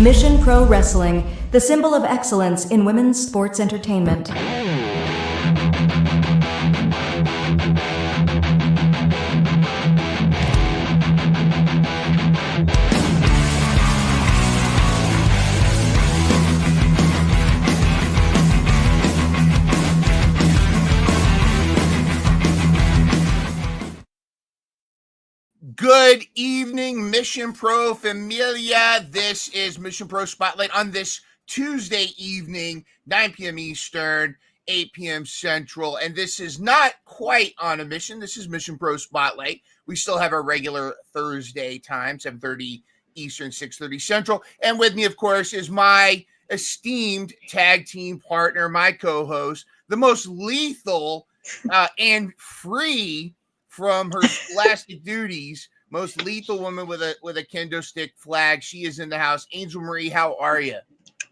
Mission Pro Wrestling, the symbol of excellence in women's sports entertainment. Good evening, Mission Pro Familia. This is Mission Pro Spotlight on this Tuesday evening, 9 p.m. Eastern, 8 p.m. Central. And this is not quite on a mission. This is Mission Pro Spotlight. We still have our regular Thursday time, 7:30 Eastern, 6:30 Central. And with me, of course, is my esteemed tag team partner, my co-host, the most lethal and free from her scholastic duties, most lethal woman with a kendo stick flag. She is in the house. Angel Marie, how are you?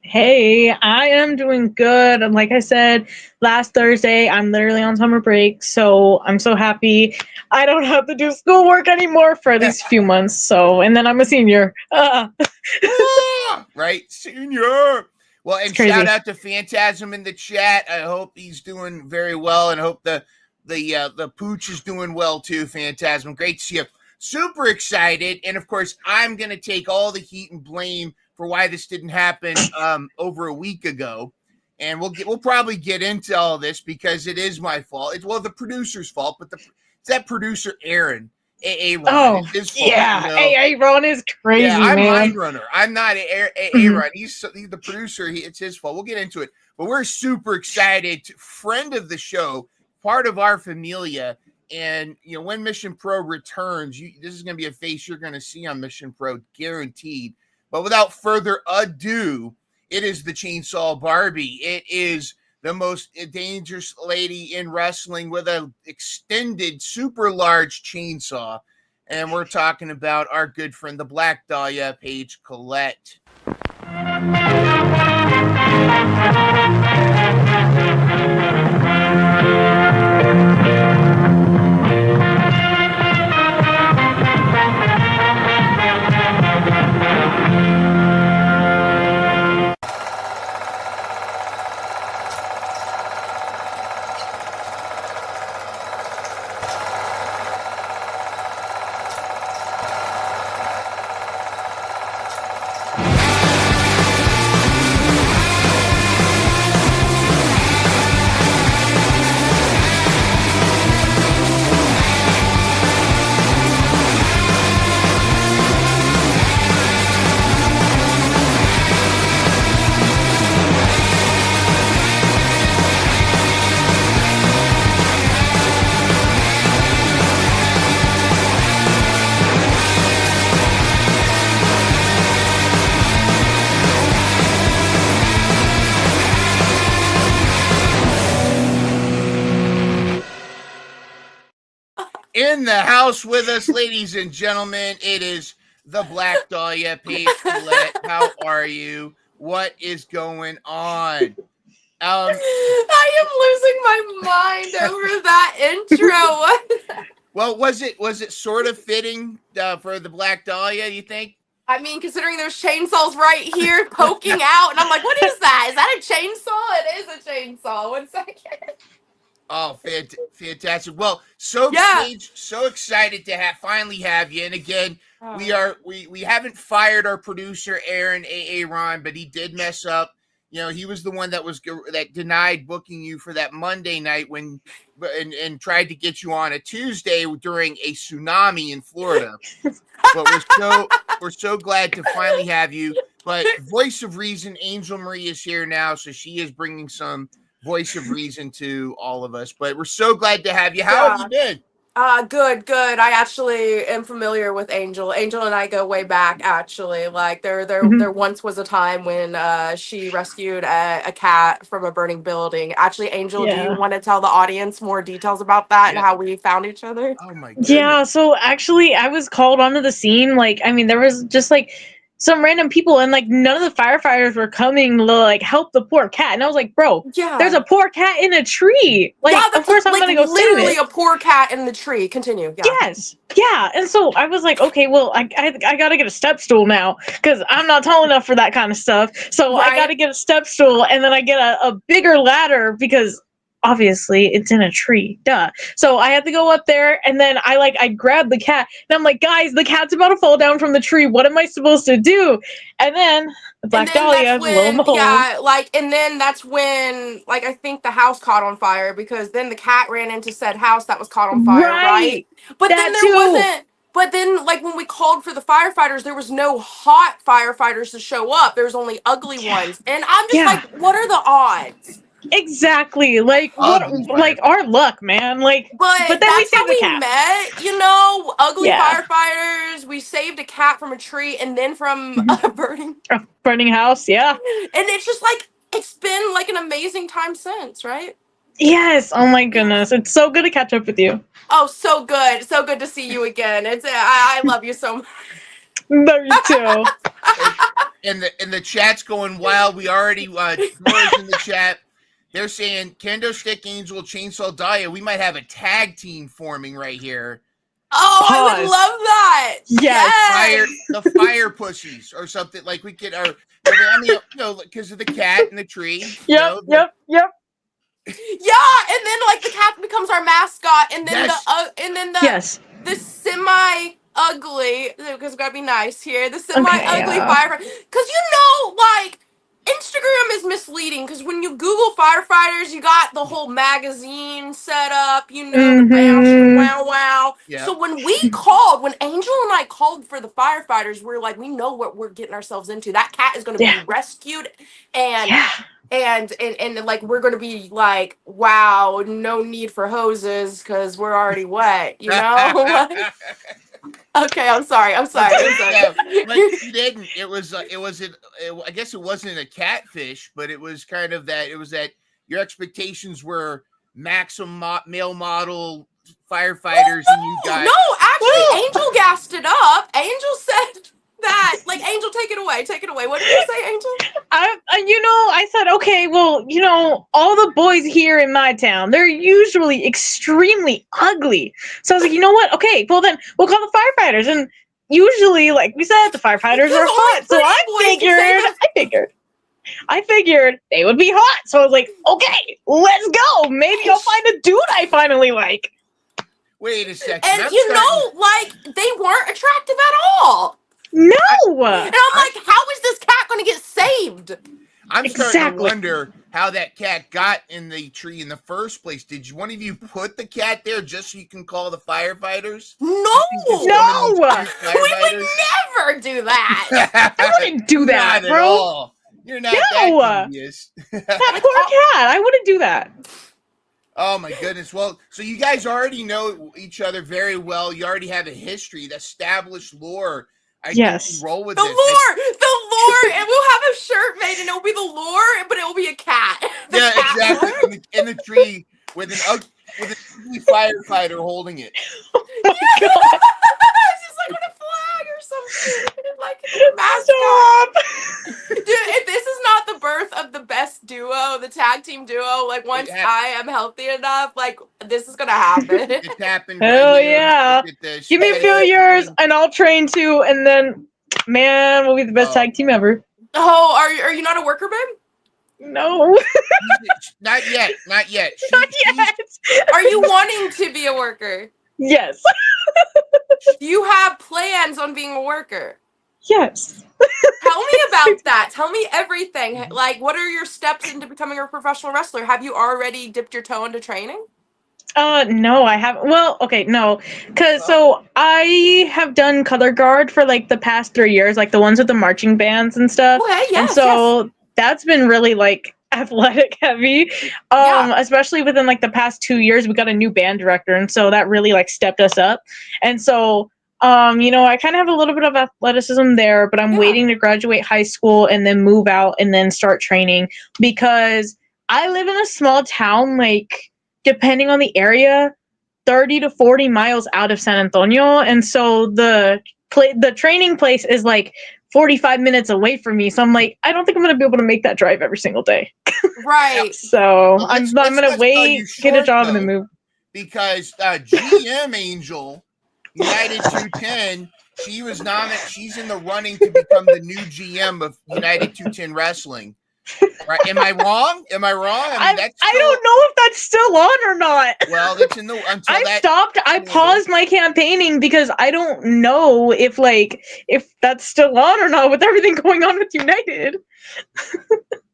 Hey, I am doing good. And like I said, last Thursday, I'm literally on summer break, so I'm so happy I don't have to do schoolwork anymore for these few months. So, and then I'm a senior. Right, senior. Well, and shout out to Phantasm in the chat. I hope he's doing very well, and I hope the pooch is doing well too. Phantasm, great to see you. Super excited, and of course, I'm gonna take all the heat and blame for why this didn't happen over a week ago, and we'll probably get into all this because it is my fault. It's the producer's fault, but it's that producer Aaron. Aaron. Oh, his fault, yeah. You know? Aaron is crazy, yeah, I'm man. Mind Runner. I'm not Aaron. He's the producer. It's his fault. We'll get into it, but we're super excited. Friend of the show, part of our familia, and when Mission Pro returns, this is going to be a face you're going to see on Mission Pro, guaranteed. But without further ado, it is the Chainsaw Barbie. It is the most dangerous lady in wrestling with an extended, super large chainsaw, and we're talking about our good friend, the Black Dahlia, Paige Collette. In the house with us, ladies and gentlemen, it is the Black Dahlia, Paige Collette. How are you? What is going on? I am losing my mind over that intro. Well, was it sort of fitting for the Black Dahlia, you think? I mean, considering there's chainsaws right here poking out, and I'm like, what is that? Is that a chainsaw? It is a chainsaw. 1 second. Oh, fantastic! Well, Paige, so excited to finally have you. And again, we haven't fired our producer Aaron Ron, but he did mess up. He was the one that denied booking you for that Monday night and tried to get you on a Tuesday during a tsunami in Florida. But we're so glad to finally have you. But voice of reason, Angel Marie is here now, so she is bringing some voice of reason to all of us. But we're so glad to have you. How have you been? Good. I actually am familiar with Angel. Angel and I go way back, actually. Like there once was a time when she rescued a cat from a burning building. Actually, Angel, do you want to tell the audience more details about that and how we found each other? Oh my goodness. Yeah, so actually I was called onto the scene. There was just some random people, and like none of the firefighters were coming to like help the poor cat. And I was like, bro, Yeah. there's a poor cat in a tree. Like, yeah, of course I'm gonna go save literally it. a poor cat in the tree. Continue. Yeah. Yes. Yeah. And so I was like, okay, well, I gotta get a step stool now because I'm not tall enough for that kind of stuff. So I Right. gotta get a step stool, and then I get a bigger ladder because obviously it's in a tree. Duh. So I had to go up there, and then I grabbed the cat, and I'm like, guys, the cat's about to fall down from the tree. What am I supposed to do? And then the Black Dahlia, lo and behold. Yeah, like, and then that's when, like, I think the house caught on fire because then the cat ran into said house that was caught on fire, right? But That then there too. wasn't. But then, like, when we called for the firefighters, there was no hot firefighters to show up. There was only ugly ones, and I'm just like, what are the odds? Exactly. Like what? Ugly Like our luck, man. Like, But then we that's how saved the we cat. met, you know, ugly Yeah. firefighters. We saved a cat from a tree and then from a burning. A burning house. Yeah. And it's just like, it's been like an amazing time since, right? Yes. Oh my goodness. It's so good to catch up with you. Oh, so good. So good to see you again. I love you so much. Love you too. And the chat's going wild. We already Laura's in the chat. They're saying Kendo Stick Angel, Chainsaw Dahlia. We might have a tag team forming right here. Oh, I would Pause. love that. Yes. The fire pussies or something like we could. Or I mean, you know, because of the cat and the tree. Yep. Yep. Yeah, and then like the cat becomes our mascot, and then Yes. Yes. the semi ugly, because we gotta be nice here. The semi ugly firefighter, because you know, like Instagram is misleading. Because when you Google firefighters, you got the whole magazine set up. You know, the bash, wow. Yeah. So when when Angel and I called for the firefighters, we're like, we know what we're getting ourselves into. That cat is gonna be rescued, and. And like we're gonna be like, wow, no need for hoses because we're already wet, you know. Okay, I'm sorry. Yeah, but you didn't. I guess it wasn't a catfish, but it was kind of that. It was that your expectations were maximum male model firefighters, and you got actually, Angel gassed it up. Angel said that, like, Angel, take it away. What did you say, Angel? I said, okay, well, all the boys here in my town, they're usually extremely ugly. So I was like, you know what? Okay, well then we'll call the firefighters. And usually, like we said, the firefighters are hot. So I figured they would be hot. So I was like, okay, let's go. Maybe I'll find a dude I finally like. Wait a second. And like, they weren't attractive at all. No! And I'm like, how is this cat going to get saved? I'm starting to wonder how that cat got in the tree in the first place. Did one of you put the cat there just so you can call the firefighters? No! We would never do that. I wouldn't do that, Not bro. At all. You're not that genius. That poor cat. I wouldn't do that. Oh my goodness. Well, so you guys already know each other very well. You already have a history, the established lore. I think you roll with the lore, and we'll have a shirt made, and it'll be the lore, but it will be a cat. Exactly. In the tree with an ugly firefighter holding it. Oh my God. It's just like with a flag or something, like a mascot. Dude, if this is not the birth of the best duo, the tag team duo, like once I am healthy enough, like this is gonna happen. It's happened. Hell yeah! Give me a few years, and I'll train too, and then, man, we'll be the best tag team ever. Oh, are you not a worker, babe? No. Not yet. Not yet. Are you wanting to be a worker? Yes. Do you have plans on being a worker? Yes. Tell me about that. Tell me everything. Like, what are your steps into becoming a professional wrestler? Have you already dipped your toe into training? No, I haven't. Well, okay, no. So I have done color guard for like the past 3 years, like the ones with the marching bands and stuff. Okay, yes, and so that's been really like athletic heavy. Especially within like the past 2 years, we got a new band director, and so that really like stepped us up. And so I kind of have a little bit of athleticism there, but I'm waiting to graduate high school and then move out and then start training, because I live in a small town, like depending on the area, 30 to 40 miles out of San Antonio. And so the training place is like 45 minutes away from me. So I'm like, I don't think I'm going to be able to make that drive every single day. Right. So Well, I'm going to let's sell you wait, get a short, job, and though, then move. because GM Angel United 210, she was nominated. She's in the running to become the new GM of United 210 Wrestling. Right? Am I wrong? I mean, that's I don't know if that's still on or not. well, that's in the until I that stopped. I paused my campaigning because I don't know if that's still on or not with everything going on with United.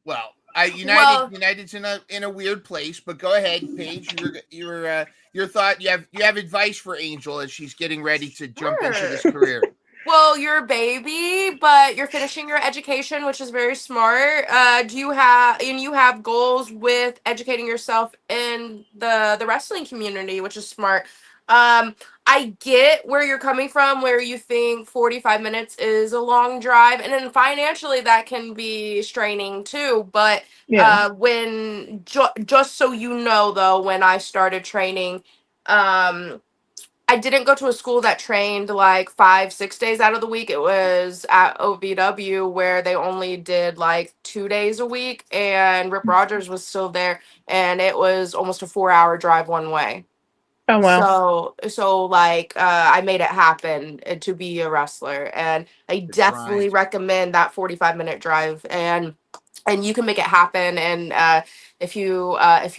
Well, Well- United's in a weird place, but go ahead, Paige. Your thought. You have advice for Angel as she's getting ready to jump into this career. Well, you're a baby, but you're finishing your education, which is very smart. Do you have goals with educating yourself in the wrestling community, which is smart. I get where you're coming from, where you think 45 minutes is a long drive, and then financially that can be straining too. But Yeah. just so you know, though, when I started training, I didn't go to a school that trained like 5, 6 days out of the week. It was at OVW where they only did like 2 days a week, and Rip Rogers was still there, and it was almost a 4-hour drive one way. Oh wow. So like I made it happen to be a wrestler, and I definitely recommend that 45-minute drive, and you can make it happen. And if you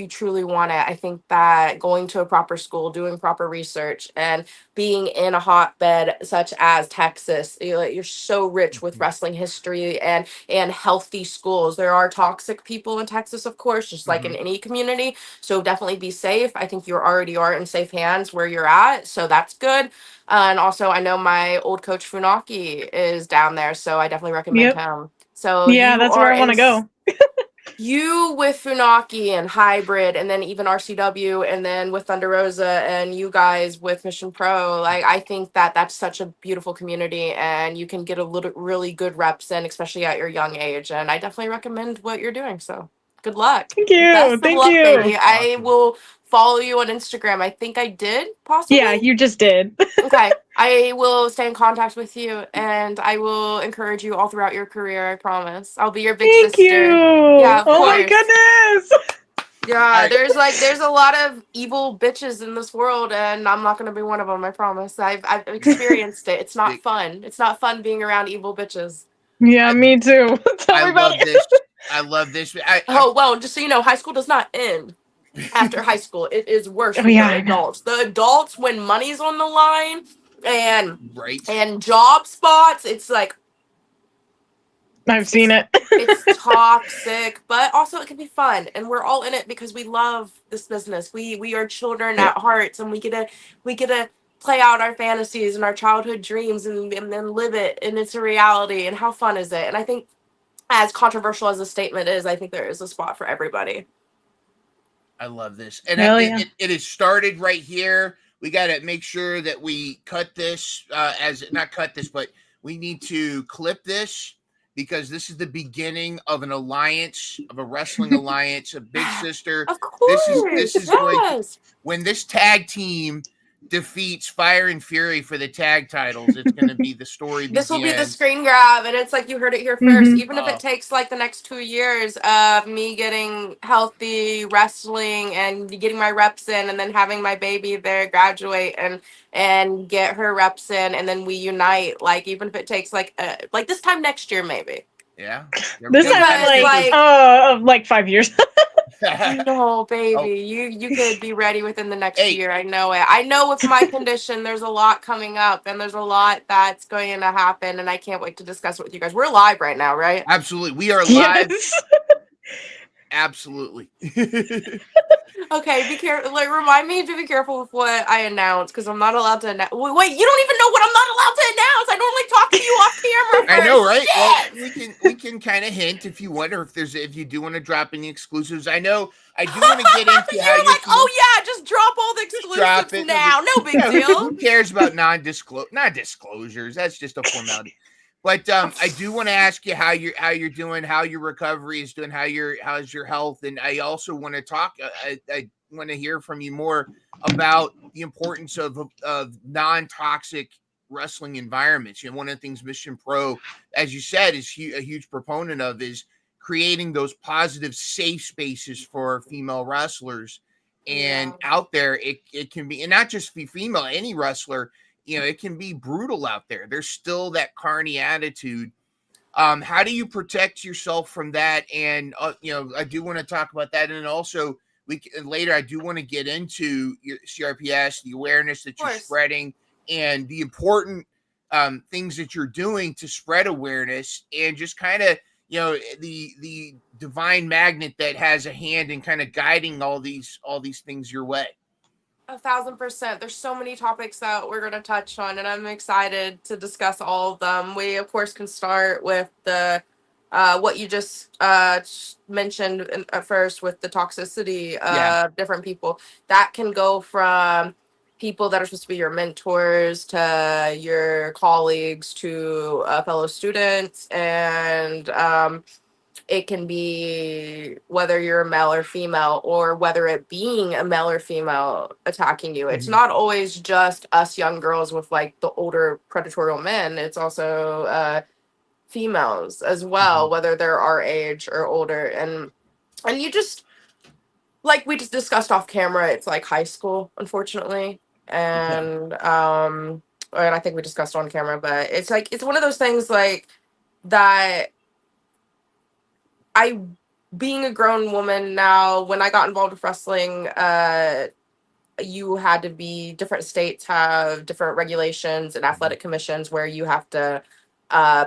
truly want it, I think that going to a proper school, doing proper research, and being in a hotbed such as Texas, you're so rich with wrestling history and healthy schools. There are toxic people in Texas, of course, just like in any community. So definitely be safe. I think you already are in safe hands where you're at, so that's good. And also, I know my old coach Funaki is down there, so I definitely recommend Yep. him. So Yeah, you that's are where I want to go. you with Funaki and Hybrid, and then even RCW, and then with Thunder Rosa, and you guys with Mission Pro. Like, I think that that's such a beautiful community, and you can get a little really good reps in, especially at your young age. And I definitely recommend what you're doing. So good luck. Thank you. Best of Thank luck, you. baby. I Awesome. will follow you on Instagram. I think I did, possibly. Yeah, you just did. Okay. I will stay in contact with you, and I will encourage you all throughout your career. I promise. I'll be your big Thank sister. you. Yeah, of Oh my course. goodness. Yeah, there's a lot of evil bitches in this world, and I'm not gonna be one of them. I promise. I've experienced it. It's not fun. It's not fun being around evil bitches. Yeah, me too. Tell me about it. This. I love this. Oh well, just so you know, high school does not end after high school. It is worse Oh, with yeah, the I know. adults. The adults, when money's on the line, and Right. and job spots, it's like I've seen it. it's toxic, but also it can be fun, and we're all in it because we love this business. We are children at hearts, and we get to play out our fantasies and our childhood dreams, and then live it, and it's a reality. And how fun is it? And I think, as controversial as the statement is, I think there is a spot for everybody. I love this, and Hell yeah. it has started right here. We got to make sure that we cut this not cut this, but we need to clip this, because this is the beginning of an alliance, of a wrestling alliance, a big sister. Of course, This is going to, when this tag team defeats Fire and Fury for the tag titles, it's going to be the story. This will be the begins. screen grab, and it's like you heard it here first. Even if Oh. it takes like the next 2 years of me getting healthy, wrestling, and getting my reps in, and then having my baby there graduate and get her reps in, and then we unite. Like, even if it takes like this time next year, maybe. Yeah. This time, like 5 years. No, baby, you could be ready within the next year. I know it. I know with my condition, there's a lot coming up, and there's a lot that's going to happen, and I can't wait to discuss it with you guys. We're live right now, right? Absolutely, we are live. Yes. Absolutely. Okay, be careful. Like, remind me to be careful with what I announce, because I'm not allowed to announce. Wait, you don't even know what I'm not allowed to announce. I normally talk to you off camera. I know, right? Shit! Well, we can kind of hint if you want, or if you do want to drop any exclusives. I know I do want to get into how you're like, oh yeah, just drop all the exclusives now. No big deal. Who cares about non-disclosures? That's just a formality. But I do want to ask you how you're doing, how your recovery is doing, how's your health, and I also want to talk. I want to hear from you more about the importance of non-toxic wrestling environments. You know, one of the things Mission Pro, as you said, is a huge proponent of is creating those positive, safe spaces for female wrestlers. And out there, it can be, and not just be female, any wrestler, you know, it can be brutal out there. There's still that carny attitude. How do you protect yourself from that? And you know, I do want to talk about that, and also later I do want to get into your CRPS, the awareness that you're spreading, and the important things that you're doing to spread awareness, and just kind of, you know, the divine magnet that has a hand in kind of guiding all these things your way. 1,000%. There's so many topics that we're going to touch on, and I'm excited to discuss all of them. We, of course, can start with the what you just mentioned at first with the toxicity of different people. That can go from people that are supposed to be your mentors to your colleagues to fellow students, and it can be whether you're a male or female, or whether it being a male or female attacking you. It's not always just us young girls with like the older predatorial men. It's also females as well, whether they're our age or older. And you just, like we just discussed off camera, it's like high school, unfortunately. And and I think we discussed on camera, but it's like, it's one of those things like that. Being a grown woman now, when I got involved with wrestling, you had to be, different states have different regulations and athletic commissions where you have to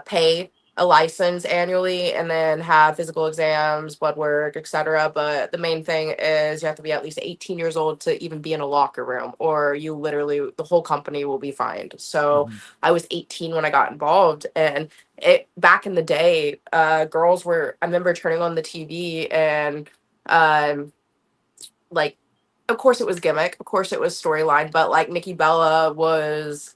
pay a license annually and then have physical exams, blood work, etc. But the main thing is you have to be at least 18 years old to even be in a locker room, or you literally, the whole company will be fined. So I was 18 when I got involved, and it, back in the day, girls were, I remember turning on the TV and like, of course it was gimmick, of course it was storyline, but like Nikki Bella was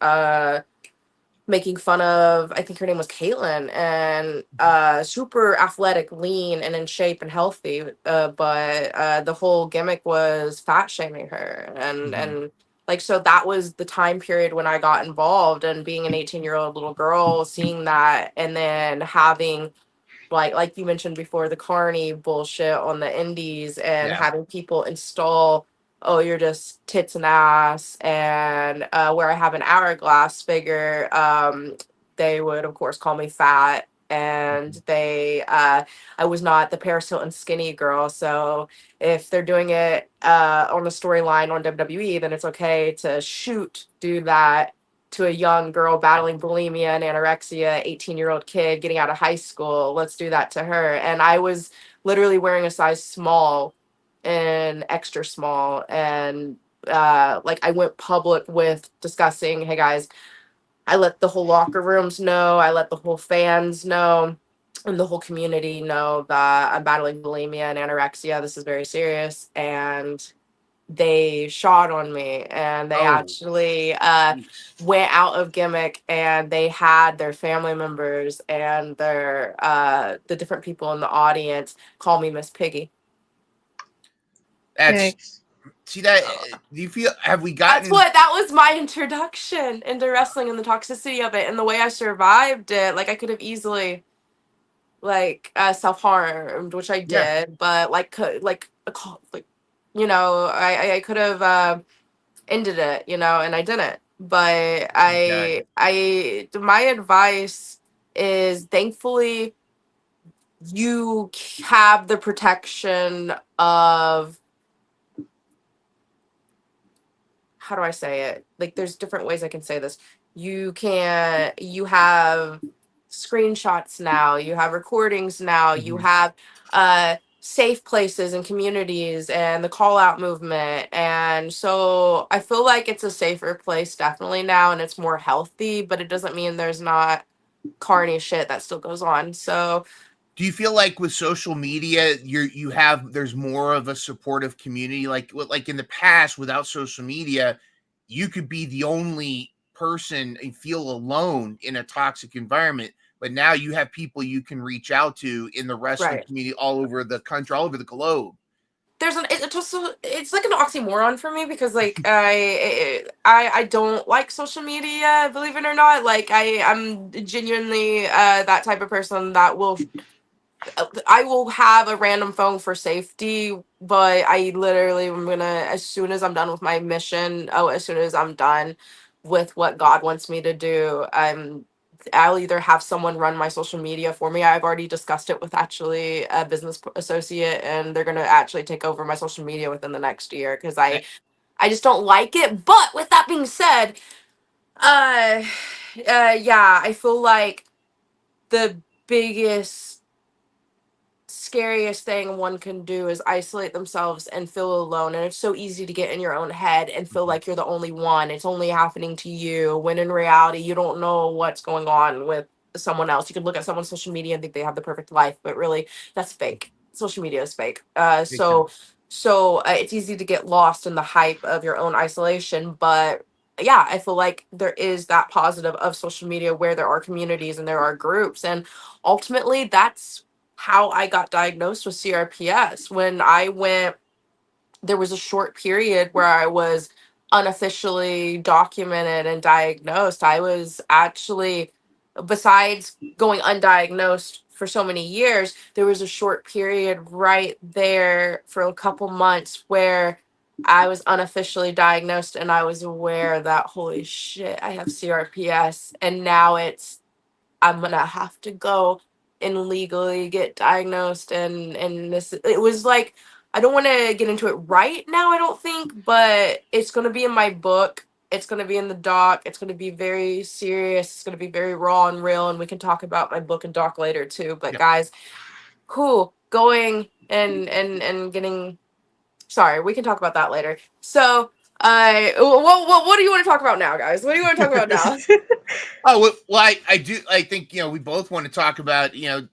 making fun of, I think her name was Caitlin, and super athletic, lean and in shape and healthy, but the whole gimmick was fat shaming her, and like, so that was the time period when I got involved, and being an 18-year-old little girl, seeing that, and then having like you mentioned before, the carny bullshit on the indies, and having people install, oh, you're just tits and ass, and where I have an hourglass figure, they would of course call me fat, and they I was not the Paris Hilton skinny girl. So if they're doing it on the storyline on WWE, then it's okay to do that to a young girl battling bulimia and anorexia, 18-year-old kid getting out of high school. Let's do that to her. And I was literally wearing a size small and extra small, and like I went public with discussing, hey guys, I let the whole locker rooms know, I let the whole fans know, and the whole community know that I'm battling bulimia and anorexia. This is very serious. And they shot on me, and they actually went out of gimmick, and they had their family members and their the different people in the audience call me Miss Piggy. That's see that. Do you feel, have we gotten, that was my introduction into wrestling and the toxicity of it and the way I survived it. Like, I could have easily like self-harmed, which I did, but like you know, I could have ended it, you know, and I didn't. But my advice is, thankfully you have the protection of, how do I say it? Like, there's different ways I can say this. You have screenshots now, you have recordings now, you have safe places and communities and the call out movement. And so I feel like it's a safer place definitely now, and it's more healthy, but it doesn't mean there's not carny shit that still goes on. So do you feel like with social media, there's more of a supportive community? Like in the past, without social media, you could be the only person and feel alone in a toxic environment. But now you have people you can reach out to in the wrestling community all over the country, all over the globe. it's like an oxymoron for me because like I don't like social media, believe it or not. Like I'm genuinely that type of person that I will have a random phone for safety, but I literally am gonna, as soon as I'm done with my mission, as soon as I'm done with what God wants me to do, I'll either have someone run my social media for me. I've already discussed it with actually a business associate, and they're gonna actually take over my social media within the next year because I just don't like it. But with that being said, uh, yeah, I feel like the biggest scariest thing one can do is isolate themselves and feel alone, and it's so easy to get in your own head and feel like you're the only one, it's only happening to you, when in reality you don't know what's going on with someone else. You could look at someone's social media and think they have the perfect life, but really that's fake. Social media is fake. Big time. It's easy to get lost in the hype of your own isolation, but yeah, I feel like there is that positive of social media where there are communities and there are groups, and ultimately that's how I got diagnosed with CRPS. When I went, there was a short period where I was unofficially documented and diagnosed. I was actually, besides going undiagnosed for so many years, there was a short period right there for a couple months where I was unofficially diagnosed and I was aware that, holy shit, I have CRPS. And now I'm gonna have to go and legally get diagnosed, and this, it was like, I don't want to get into it right now, I don't think, but it's going to be in my book, it's going to be in the doc, it's going to be very serious, it's going to be very raw and real, and we can talk about my book and doc later too. But Yep. guys, cool, going and getting, sorry, we can talk about that later. So what do you want to talk about now, guys? What do you want to talk about now? Oh well, I do. I think we both want to talk about. You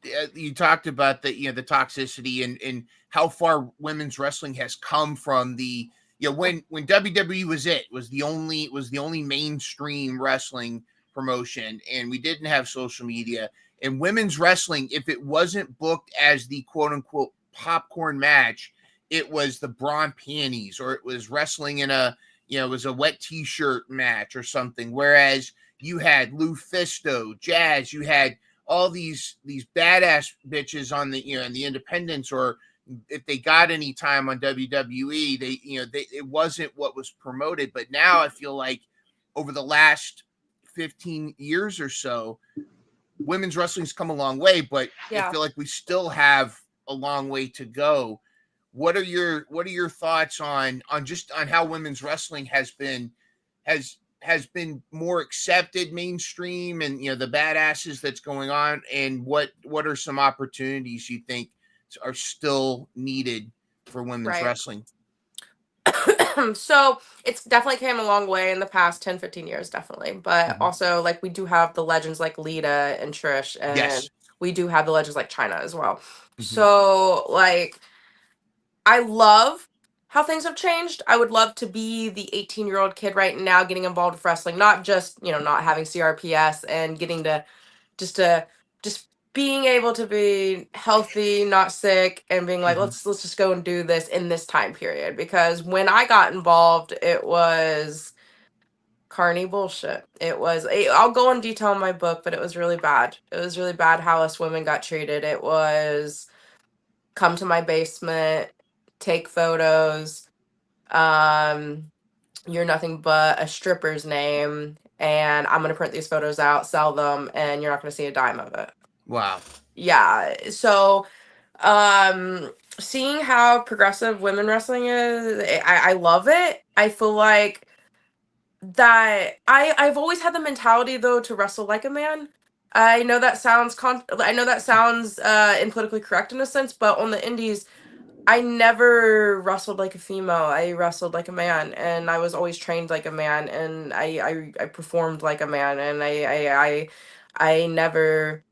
talked about the toxicity and how far women's wrestling has come from the when WWE was the only mainstream wrestling promotion, and we didn't have social media, and women's wrestling, if it wasn't booked as the quote unquote popcorn match, it was the bra and panties, or it was wrestling in it was a wet t-shirt match or something. Whereas you had Lufisto, Jazz, you had all these badass bitches on the in the independents, or if they got any time on WWE, they it wasn't what was promoted. But now I feel like over the last 15 years or so, women's wrestling's come a long way, but I Yeah. feel like we still have a long way to go. What are your thoughts on how women's wrestling has been more accepted mainstream, and the badasses that's going on, and what are some opportunities you think are still needed for women's Right. wrestling? So it's definitely came a long way in the past 10-15 years, definitely, but Mhm. also like we do have the legends like Lita and Trish, and Yes. we do have the legends like China as well. Mhm. So like I love how things have changed. I would love to be the 18-year-old kid right now getting involved with wrestling, not just not having CRPS and getting to just being able to be healthy, not sick, and being like, Mhm. let's just go and do this in this time period. Because when I got involved, it was carny bullshit. I'll go in detail in my book, but it was really bad. It was really bad how us women got treated. It was come to my basement, take photos. Um, you're nothing but a stripper's name, and I'm gonna print these photos out, sell them, and you're not gonna see a dime of it. Wow. Yeah. So, seeing how progressive women wrestling is, I love it. I feel like that I've always had the mentality though to wrestle like a man. I know that sounds politically correct in a sense, but on the indies, I never wrestled like a female. I wrestled like a man, and I was always trained like a man, and I performed like a man, and I never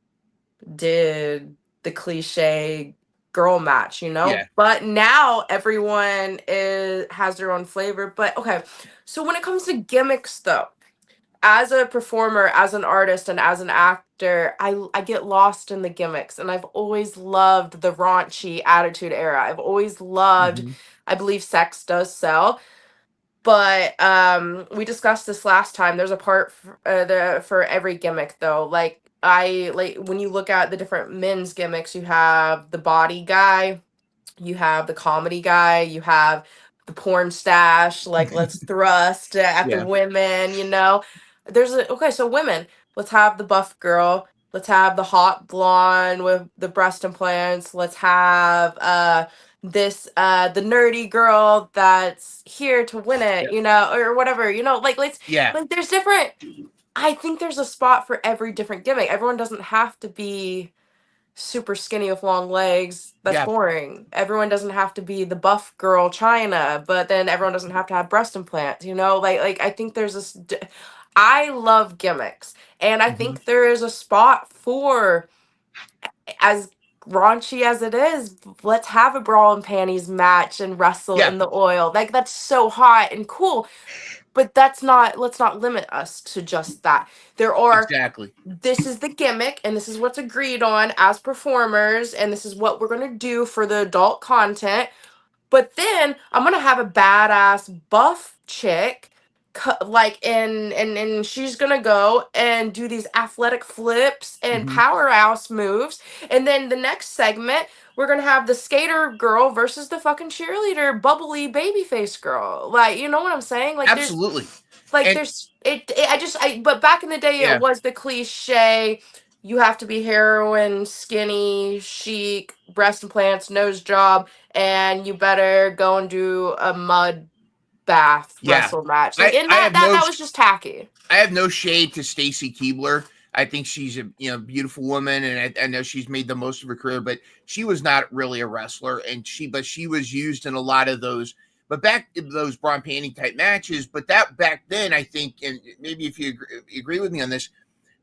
did the cliche girl match, Yeah. But now everyone has their own flavor. But okay, so when it comes to gimmicks though, as a performer, as an artist, and as an actor, character, I get lost in the gimmicks, and I've always loved the raunchy attitude era. I've always loved, Mhm. I believe sex does sell, but we discussed this last time. There's a part for every gimmick though. Like I like when you look at the different men's gimmicks, you have the body guy, you have the comedy guy, you have the porn stash, like let's thrust at the Yeah. women, you know. There's a okay, so women, let's have the buff girl, let's have the hot blonde with the breast implants, let's have this the nerdy girl that's here to win it, Yep. you know, or whatever, you know, Yeah. like there's different, I think there's a spot for every different gimmick. Everyone doesn't have to be super skinny with long legs. That's Yeah. boring. Everyone doesn't have to be the buff girl China, but then everyone doesn't have to have breast implants, you know? Like I think there's I love gimmicks, and I Mhm. think there is a spot for, as raunchy as it is, let's have a bra and panties match and wrestle Yeah. in the oil. Like that's so hot and cool, but that's not, let's not limit us to just that. There are, Exactly. this is the gimmick and this is what's agreed on as performers and this is what we're going to do for the adult content, but then I'm going to have a badass buff chick like and she's going to go and do these athletic flips and Mhm. powerhouse moves, and then the next segment we're going to have the skater girl versus the fucking cheerleader bubbly babyface girl. Like, you know what I'm saying? Like Absolutely. like And there's but back in the day it yeah. was the cliche, you have to be heroin, skinny, chic, breast implants, nose job, and you better go and do a mud bath Yeah. wrestle match. Like I in I that have that no that was just tacky. I have no shade to Stacy Keebler. I think she's a beautiful woman, and I know she's made the most of her career. But she was not really a wrestler, and she was used in a lot of those. But back in those bra and panty type matches. But that back then, I think, and maybe if you agree with me on this,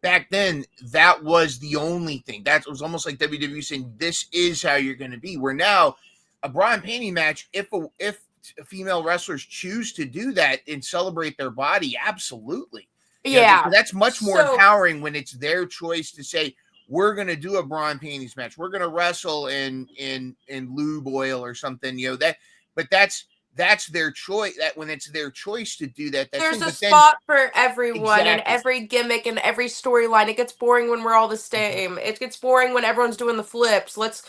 back then that was the only thing. That was almost like WWE saying this is how you're going to be. Where now a bra and panty match, if female wrestlers choose to do that and celebrate their body, absolutely. Yeah. That's much more So empowering when it's their choice to say, we're going to do a bra and panties match. We're going to wrestle in lube oil or something, but that's their choice. That when it's their choice to do that, that's there's thing. a But then spot for everyone and exactly. every gimmick and every storyline. It gets boring when we're all the Mhm. same. It gets boring when everyone's doing the flips. Let's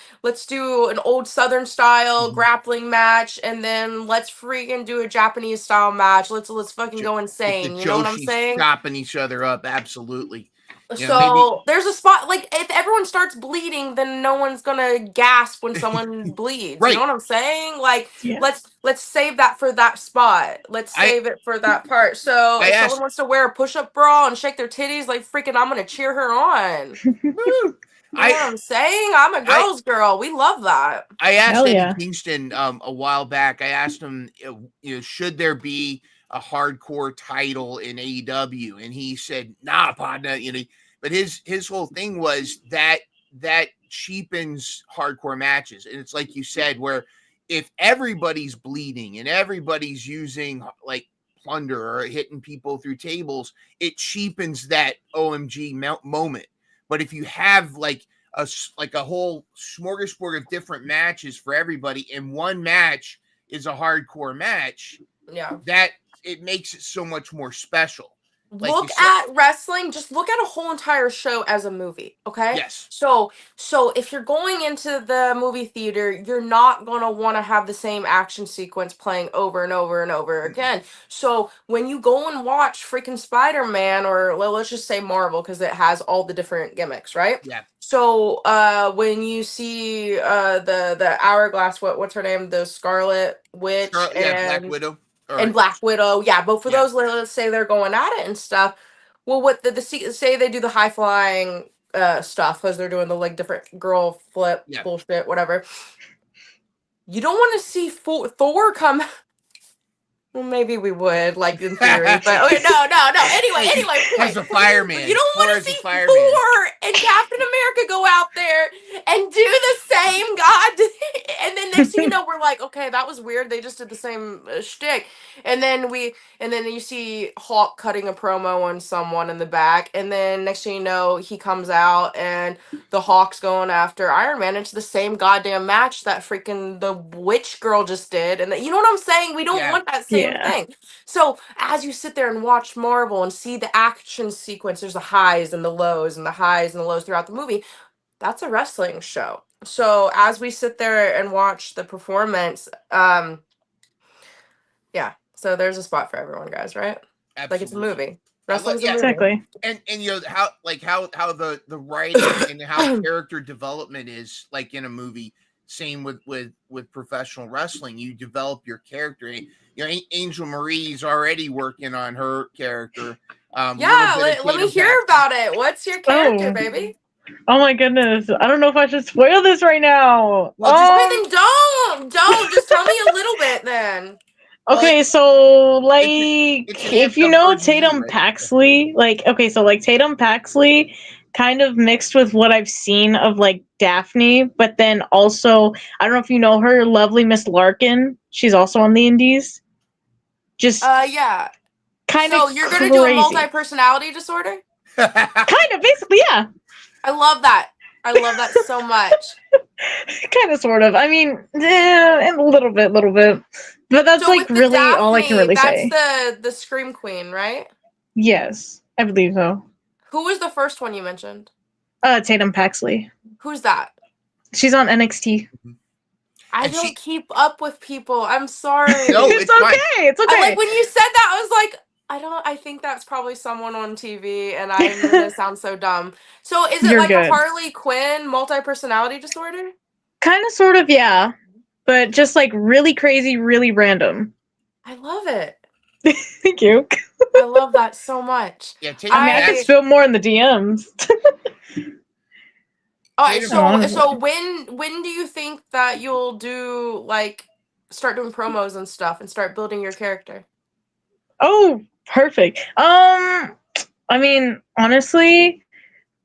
do an old Southern style Mhm. grappling match, and then let's freaking do a Japanese style match. Let's fucking Jo- go Get the insane. You know what I'm Joshi's saying? chopping each other up. Absolutely. Maybe So there's a spot, like if everyone starts bleeding, then no one's gonna gasp when someone bleeds. You know right. what I'm saying? Like Yeah. let's save that for that spot. Let's I save it for that part. So I if someone asked. wants to wear a push-up bra and shake their titties, like freaking, I'm gonna cheer her on. Woo, You know I what I'm saying? I'm a I girl's girl. We love that. I asked Hell Eddie yeah. Kingston a while back. I asked him, should there be a hardcore title in AEW, and he said, "Nah, partner." But his whole thing was that cheapens hardcore matches, and it's like you said, where if everybody's bleeding and everybody's using like plunder or hitting people through tables, it cheapens that OMG moment. But if you have like a whole smorgasbord of different matches for everybody, and one match is a hardcore match, Yeah. that it makes it so much more special. Like you Look said, at wrestling, just look at a whole entire show as a movie, okay? yes, So if you're going into the movie theater, you're not going to want to have the same action sequence playing over and over and over again. So when you go and watch freaking Spider-Man, or well, let's just say Marvel because it has all the different gimmicks, right? yeah, So when you see the hourglass, what's her name, the Scarlet Witch, Scarlet, yeah, Black Widow, and or Black Widow. Yeah, both of yeah, those, let's say they're going at it and stuff. Well, what say they do the high flying stuff because they're doing the like different girl flip yeah, bullshit, whatever. You don't want to see Thor come Well, maybe we would, like in theory, but okay, no. Anyway, As point. a fireman. You don't Thor want as to a see fireman. Thor and Captain America go out there and do the same god, and then next thing you know, we're like, okay, that was weird. They just did the same shtick, and then you see Hulk cutting a promo on someone in the back, and then next thing you know, he comes out and the Hawk's going after Iron Man. It's the same goddamn match that freaking the witch girl just did, and you know what I'm saying? We don't Yeah. want that same Yeah. thing. So as you sit there and watch Marvel and see the action sequence, there's the highs and the lows and the highs and the lows throughout the movie. That's a wrestling show. So as we sit there and watch the performance, yeah. So there's a spot for everyone, guys, right? Absolutely. Like it's a movie. I love- Wrestling's a yeah. movie. Exactly. And you know how the writing and how character development is like in a movie. Same with professional wrestling. You develop your character. You know, Angel Marie's already working on her character. Yeah, let me hear about it. What's your character, baby? Oh my goodness. I don't know if I should spoil this right now. Well, Okay, then don't. Just tell me a little bit then. Okay, so like it's an if you amped-up know version Tatum anyway. Paxley, like okay, so like Tatum Paxley kind of mixed with what I've seen of like Daphne, but then also I don't know if you know her, lovely Miss Larkin. She's also on the Indies. Just Yeah. kind of So you're gonna crazy. do a multi-personality disorder? Kind of, basically, yeah. I love that. I love that so much. Kind of, sort of. I mean, a little bit. But that's So like with the really all I can really that's say. the Scream Queen, right? Yes, I believe so. Who was the first one you mentioned? Tatum Paxley. Who's that? She's on NXT. I And don't keep up with people. I'm sorry. No, It's fine. okay. It's okay. Like when you said that, I was like, I think that's probably someone on TV, and I'm gonna sound so dumb. So is it You're like good. a Harley Quinn multi-personality disorder? Kind of, sort of, yeah. But just like really crazy, really random. I love it. Thank you. I love that so much. Yeah, Tatum I mean, I could Paxley- spill more in the DMs. All right, Tatum- so when do you think that you'll do like start doing promos and stuff and start building your character? Oh, perfect. I mean, honestly,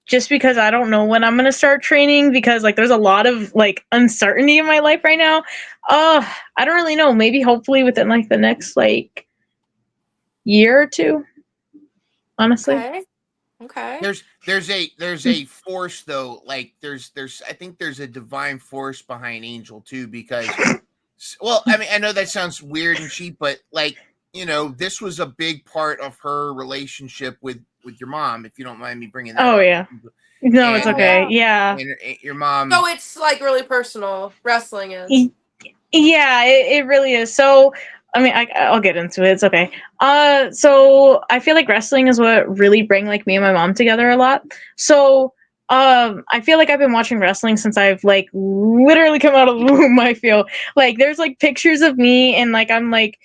just because I don't know when I'm gonna start training, because like there's a lot of like uncertainty in my life right now. I don't really know. Maybe hopefully within like the next like year or two. Honestly. Okay. There's a force though, like there's I think there's a divine force behind Angel too, because well, I mean, I know that sounds weird and cheap, but like, you know, this was a big part of her relationship with your mom, if you don't mind me bringing that Oh up. yeah. No, it's And, okay. Yeah. And your mom. So it's like really personal. Wrestling is. Yeah, it really is. So, I mean, I'll get into it. It's okay. So I feel like wrestling is what really bring like me and my mom together a lot. So, I feel like I've been watching wrestling since I've like literally come out of the womb. I feel like there's like pictures of me and like I'm like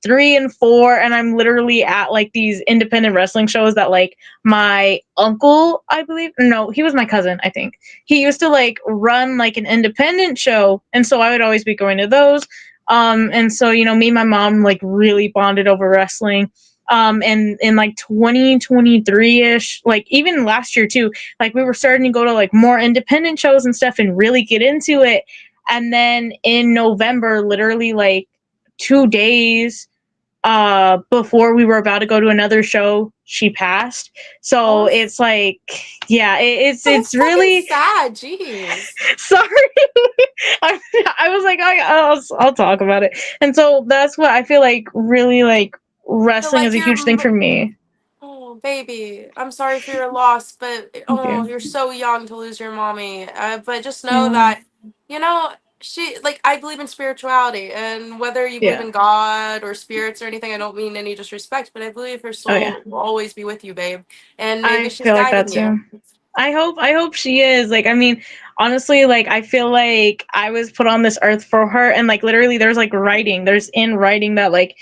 3 and 4, and I'm literally at like these independent wrestling shows that like my uncle, I believe, no, he was my cousin, I think. He used to like run like an independent show, and so I would always be going to those. And so, you know, me and my mom like really bonded over wrestling. And in like 2023-ish, like even last year too, like we were starting to go to like more independent shows and stuff and really get into it. And then in November, literally like 2 days before we were about to go to another show, she passed. So it's like, yeah, it's really sad. Jeez. Sorry. I was like, I'll talk about it. And so that's what I feel like really like wrestling is a huge thing for me. Oh, baby. I'm sorry for your loss, but you're so young to lose your mommy. But just know that, you know, she, like, I believe in spirituality, and whether you believe in God or spirits or anything, I don't mean any disrespect, but I believe her soul will always be with you, babe. And maybe she's guiding you. I hope she is. Like, I mean, honestly, like, I feel like I was put on this earth for her, and like literally there's like writing. There's in writing that like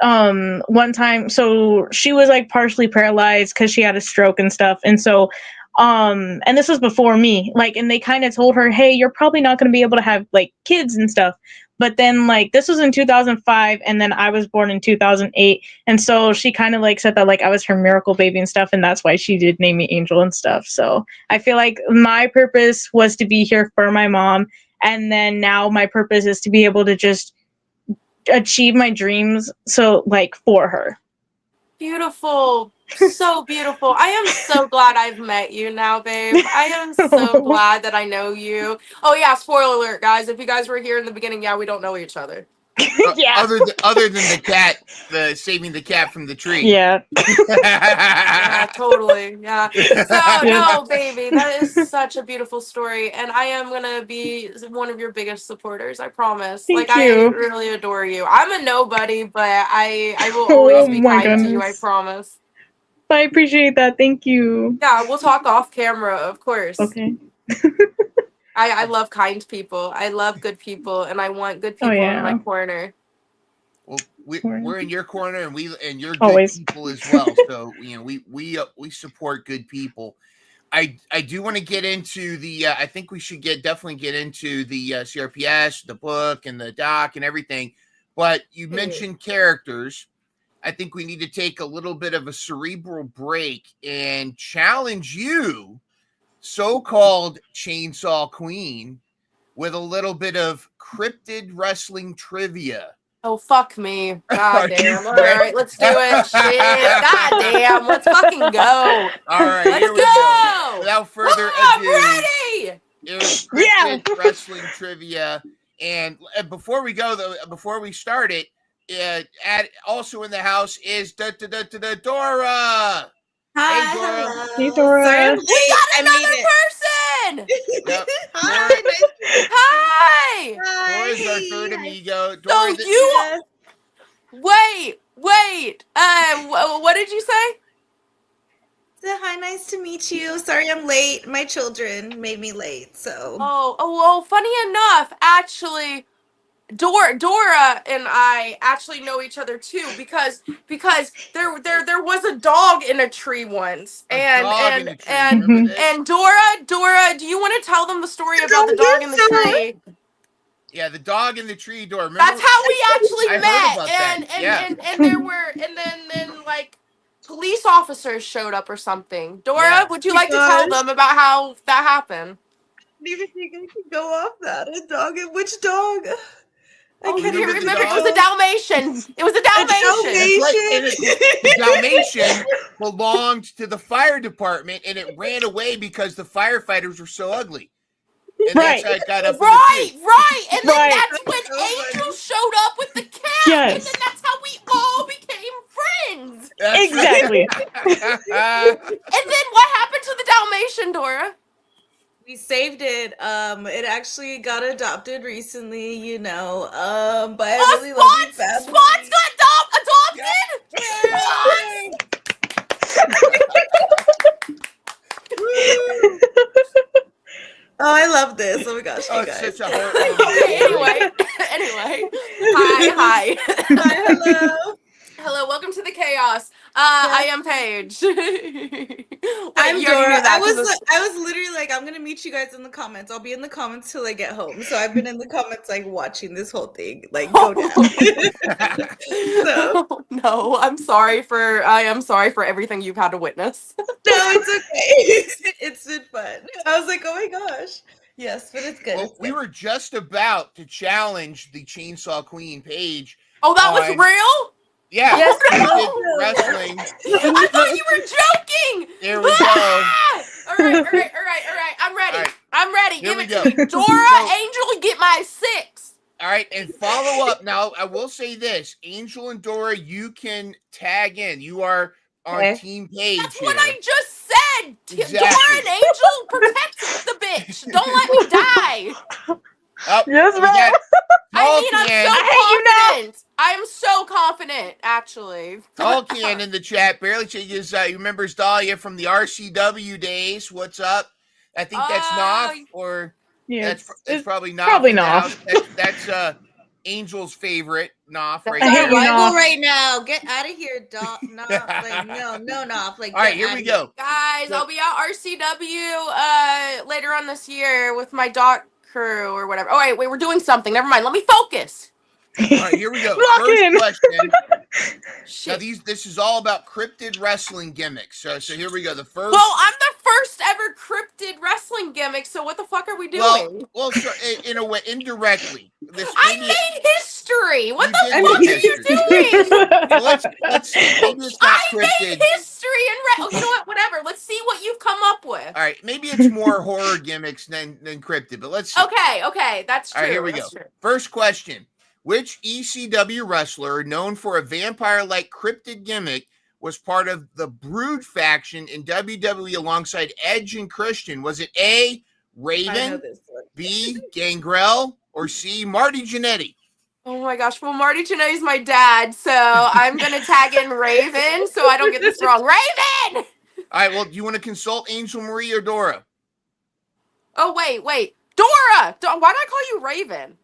one time, so she was like partially paralyzed because she had a stroke and stuff. And so and this was before me, like, and they kind of told her, hey, you're probably not going to be able to have like kids and stuff. But then like this was in 2005, and then I was born in 2008, and so she kind of like said that like I was her miracle baby and stuff, and that's why she did name me Angel and stuff. So I feel like my purpose was to be here for my mom, and then now my purpose is to be able to just achieve my dreams, so like for her. Beautiful. So beautiful. I am so glad I've met you now, babe. I am so glad that I know you. Oh yeah, spoiler alert, guys. If you guys were here in the beginning, yeah, we don't know each other. Yeah. Other than the cat, saving the cat from the tree. Yeah. Yeah, totally. Yeah. So no, baby, that is such a beautiful story, and I am gonna be one of your biggest supporters. I promise. Thank I you. really adore you. I'm a nobody, but I will always be my kind to you. I goodness. promise. I appreciate that. Thank you. Yeah, we'll talk off camera, of course. Okay. I love kind people. I love good people, and I want good people in my corner. Well, we're in your corner, and you're good Always. people as well. So we support good people. I do want to get into the. I think we should definitely get into the CRPS, the book, and the doc, and everything. But you mentioned characters. I think we need to take a little bit of a cerebral break and challenge you, so-called Chainsaw Queen, with a little bit of cryptid wrestling trivia. Oh, fuck me. God damn. All right, let's do it. Shit. God damn. Let's fucking go. All right, Let's here we go. Without further ado, I'm ready. Here's cryptid wrestling trivia. And before we start it, also in the house is Dora. Hi. Hey, Dora. Hey, Dora. Sorry, I'm We late. got I another made it. person. Yep. Hi. Hi. Dora's our third Hi. amigo. So Dora, you wait. What did you say? Hi, nice to meet you. Sorry I'm late. My children made me late, so. Oh, funny enough, actually, Dora and I actually know each other too because there was a dog in a tree once, and Dora, do you want to tell them the story about the dog in the tree? Yeah, the dog in the tree, Dora. Remember? That's how we actually I met. heard about that. And there were then like police officers showed up or something. Dora, Yeah. would you like to tell them about how that happened? I didn't even think I could go off that. A dog? Which dog? Oh, can't you even remember? It dog? was a Dalmatian. It was a Dalmatian. That's right. And the Dalmatian belonged to the fire department, and it ran away because the firefighters were so ugly. And that's how it got up. Right. And then that's when Angel showed up with the cat. Yes. And then that's how we all became friends. That's Exactly. Right. And then what happened to the Dalmatian, Dora? We saved it. It actually got adopted recently, but I really love you, family. Spots got adopted? Oh, I love this. Oh my gosh, you guys. It's such a horror. Anyway. Hi. Hi, hello. Hello, welcome to the chaos. I am Paige. I'm Dora. I was literally like, I'm gonna meet you guys in the comments. I'll be in the comments till I get home. So I've been in the comments like watching this whole thing like go down. No, I am sorry for everything you've had to witness. No, it's okay. It's been fun. I was like, oh my gosh. Yes, but it's good. Well, we were just about to challenge the Chainsaw Queen, Paige. Oh, that was real? Yeah, yes, wrestling. I thought you were joking. There we go. All right. I'm ready. Right. I'm ready. Here Give we it go. to me. Dora, Angel, get my 6. All right, and follow up. Now, I will say this. Angel and Dora, you can tag in. You are on Team Paige. That's what I just said. Exactly. Dora and Angel, protect the bitch. Don't let me die. Yes, ma'am. I'm so confident. I'm so confident, actually. Tolkien in the chat barely changes. He remembers Dalhia from the RCW days. What's up? I think that's Knopf, or that's probably Knopf. Probably Knopf. That's Angel's favorite Knopf right That's there. our rival right now. Get out of here, Knopf. Like no, Knopf. Like, all right, here we go, guys. I'll be at RCW later on this year with my dog crew or whatever. Oh, wait, we're doing something. Never mind. Let me focus. All right, here we go. Lock First in. question. Now, Shit. this is all about cryptid wrestling gimmicks. So here we go. The first. Well, I'm the first ever cryptid wrestling gimmick, so what the fuck are we doing? Well, so in a way, indirectly. I made history. What the did fuck make are you history. doing? Let's see. Maybe it's not I cryptid. made history and you know what? Whatever. Let's see what you've come up with. All right, maybe it's more horror gimmicks than cryptid, but let's see. Okay, that's true. All right, here we go. True. First question. Which ECW wrestler known for a vampire-like cryptid gimmick was part of the Brood faction in WWE alongside Edge and Christian? Was it A, Raven, B, Gangrel, or C, Marty Jannetty? Oh my gosh. Well, Marty Jannetty's my dad, so I'm going to tag in Raven so I don't get this wrong. Raven! All right, well, do you want to consult Angel Marie or Dora? Oh, wait. Dora! Why do I call you Raven?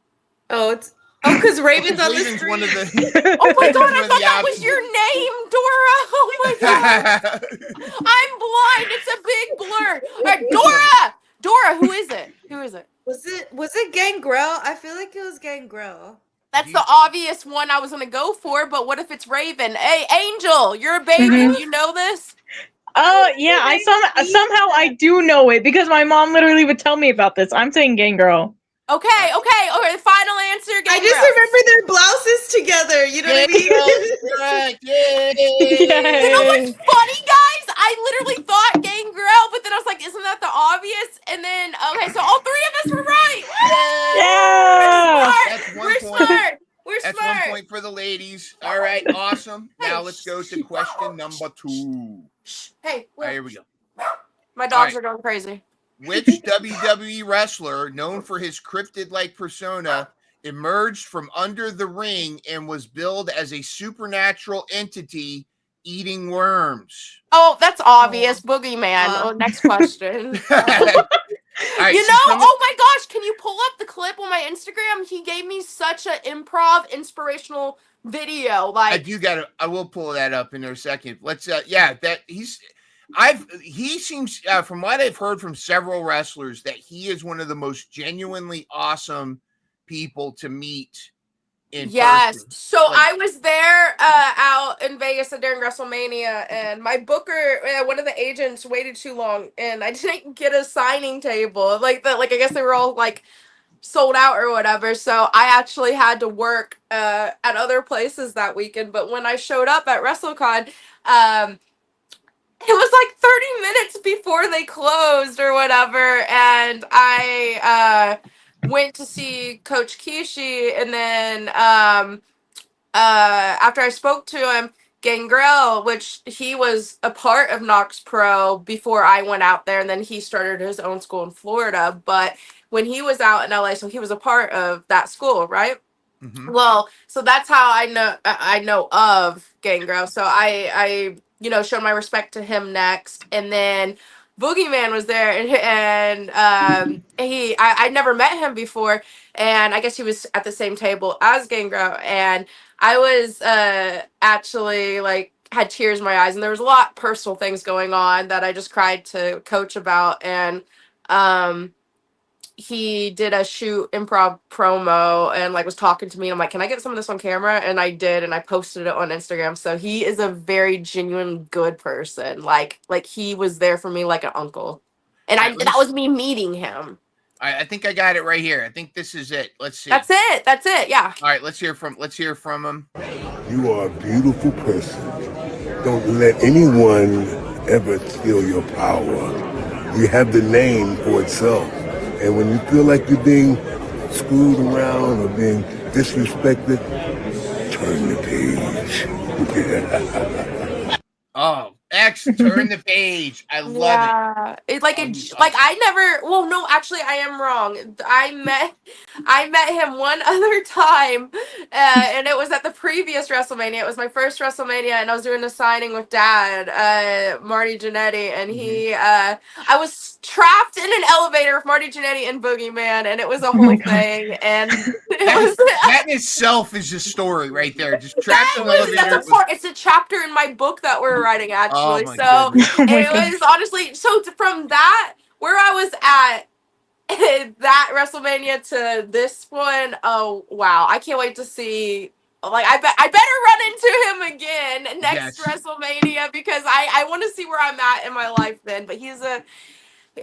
Because Raven's on the Raven's screen. one of the. Oh my god, I one of thought the that was your name, Dora! Oh my god. I'm blind. It's a big blur. All right, Dora! Dora, who is it? Was it Gangrel? I feel like it was Gangrel. That's the obvious one I was going to go for, but what if it's Raven? Hey, Angel, you're a baby. Mhm. Do you know this? Yeah, somehow I do know it because my mom literally would tell me about this. I'm saying Gangrel. Okay. Final answer. I just remember their blouses together. You know what I mean? You know what's funny, guys? I literally thought Gangrel, but then I was like, isn't that the obvious? And then, okay, so all three of us were right. Yeah. We're smart. That's 1 point for the ladies. All right, awesome. Now let's go to question number 2. Hey, all right, here we go. My dogs are going crazy. Which WWE wrestler, known for his cryptid-like persona, emerged from under the ring and was billed as a supernatural entity eating worms? Oh, that's obvious. Boogeyman. Next question. Right, oh my gosh, can you pull up the clip on my Instagram? He gave me such an improv inspirational video. Like I will pull that up in a second. Let's he seems from what I've heard from several wrestlers that he is one of the most genuinely awesome people to meet in person. So I was there out in Vegas during WrestleMania, and my booker, one of the agents, waited too long, and I didn't get a signing table. Like I guess they were all like sold out or whatever. So I actually had to work at other places that weekend. But when I showed up at WrestleCon, it was like 30 minutes before they closed or whatever, and I went to see Coach Kishi, and then after I spoke to him, Gangrel, which he was a part of Knox Pro before I went out there, and then he started his own school in Florida. But when he was out in LA, so he was a part of that school, right? Mm-hmm. Well, so that's how I know of Gangrel. So I showed my respect to him next, and then Boogeyman was there, and I never met him before, and I guess he was at the same table as Gangrel, and I was actually like had tears in my eyes, and there was a lot of personal things going on that I just cried to Coach about, and he did a shoot improv promo and like was talking to me. I'm like, can I get some of this on camera? And I did, and I posted it on Instagram. So he is a very genuine good person. Like he was there for me like an uncle. And that was me meeting him. I think I got it right here. I think this is it. Let's see. That's it. Yeah. All right, let's hear from him. You are a beautiful person. Don't let anyone ever steal your power. You have the name for itself. And when you feel like you're being screwed around or being disrespected, turn the page. Oh, X, turn the page. I love it. I never. Well, no, actually, I am wrong. I met him one other time, and it was at the previous WrestleMania. It was my first WrestleMania, and I was doing a signing with Dad, Marty Jannetty, and I was trapped in an elevator with Marty Jannetty and Boogeyman, and it was a whole thing. And that in itself is a story right there. Just trapped in an elevator. It's a chapter in my book that we're writing, actually. Oh So it was honestly, so from that, where I was at that WrestleMania to this one, oh wow, I can't wait to see. Like I better run into him again next Yes. WrestleMania because I want to see where I'm at in my life then. But he's a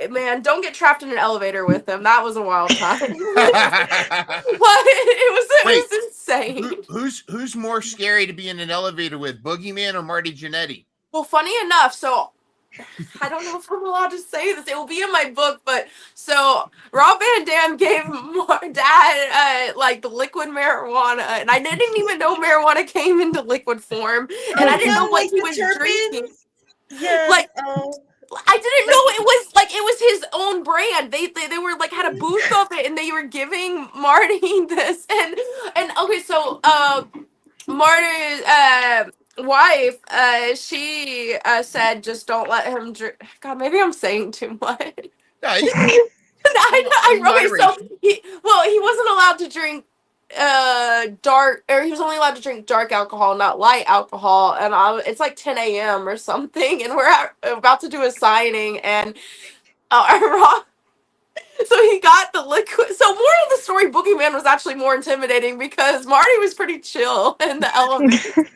man. Don't get trapped in an elevator with him. That was a wild time. But it was insane. Who's more scary to be in an elevator with, Boogeyman or Marty Jannetty? Well, funny enough, so I don't know if I'm allowed to say this. It will be in my book, but so Rob Van Dam gave my dad like the liquid marijuana, and I didn't even know marijuana came into liquid form, and I didn't know what he was drinking. Yeah, like I didn't know it was his own brand. They were like had a booth of it, and they were giving Marty this, and okay, so Marty's wife, she said, just don't let him drink. God, maybe I'm saying too much. No, okay, so he wasn't allowed to drink dark, or he was only allowed to drink dark alcohol, not light alcohol, and it's like 10 a.m. or something, and we're about to do a signing, and so he got the liquid. So moral of the story, Boogeyman was actually more intimidating because Marty was pretty chill in the elevator.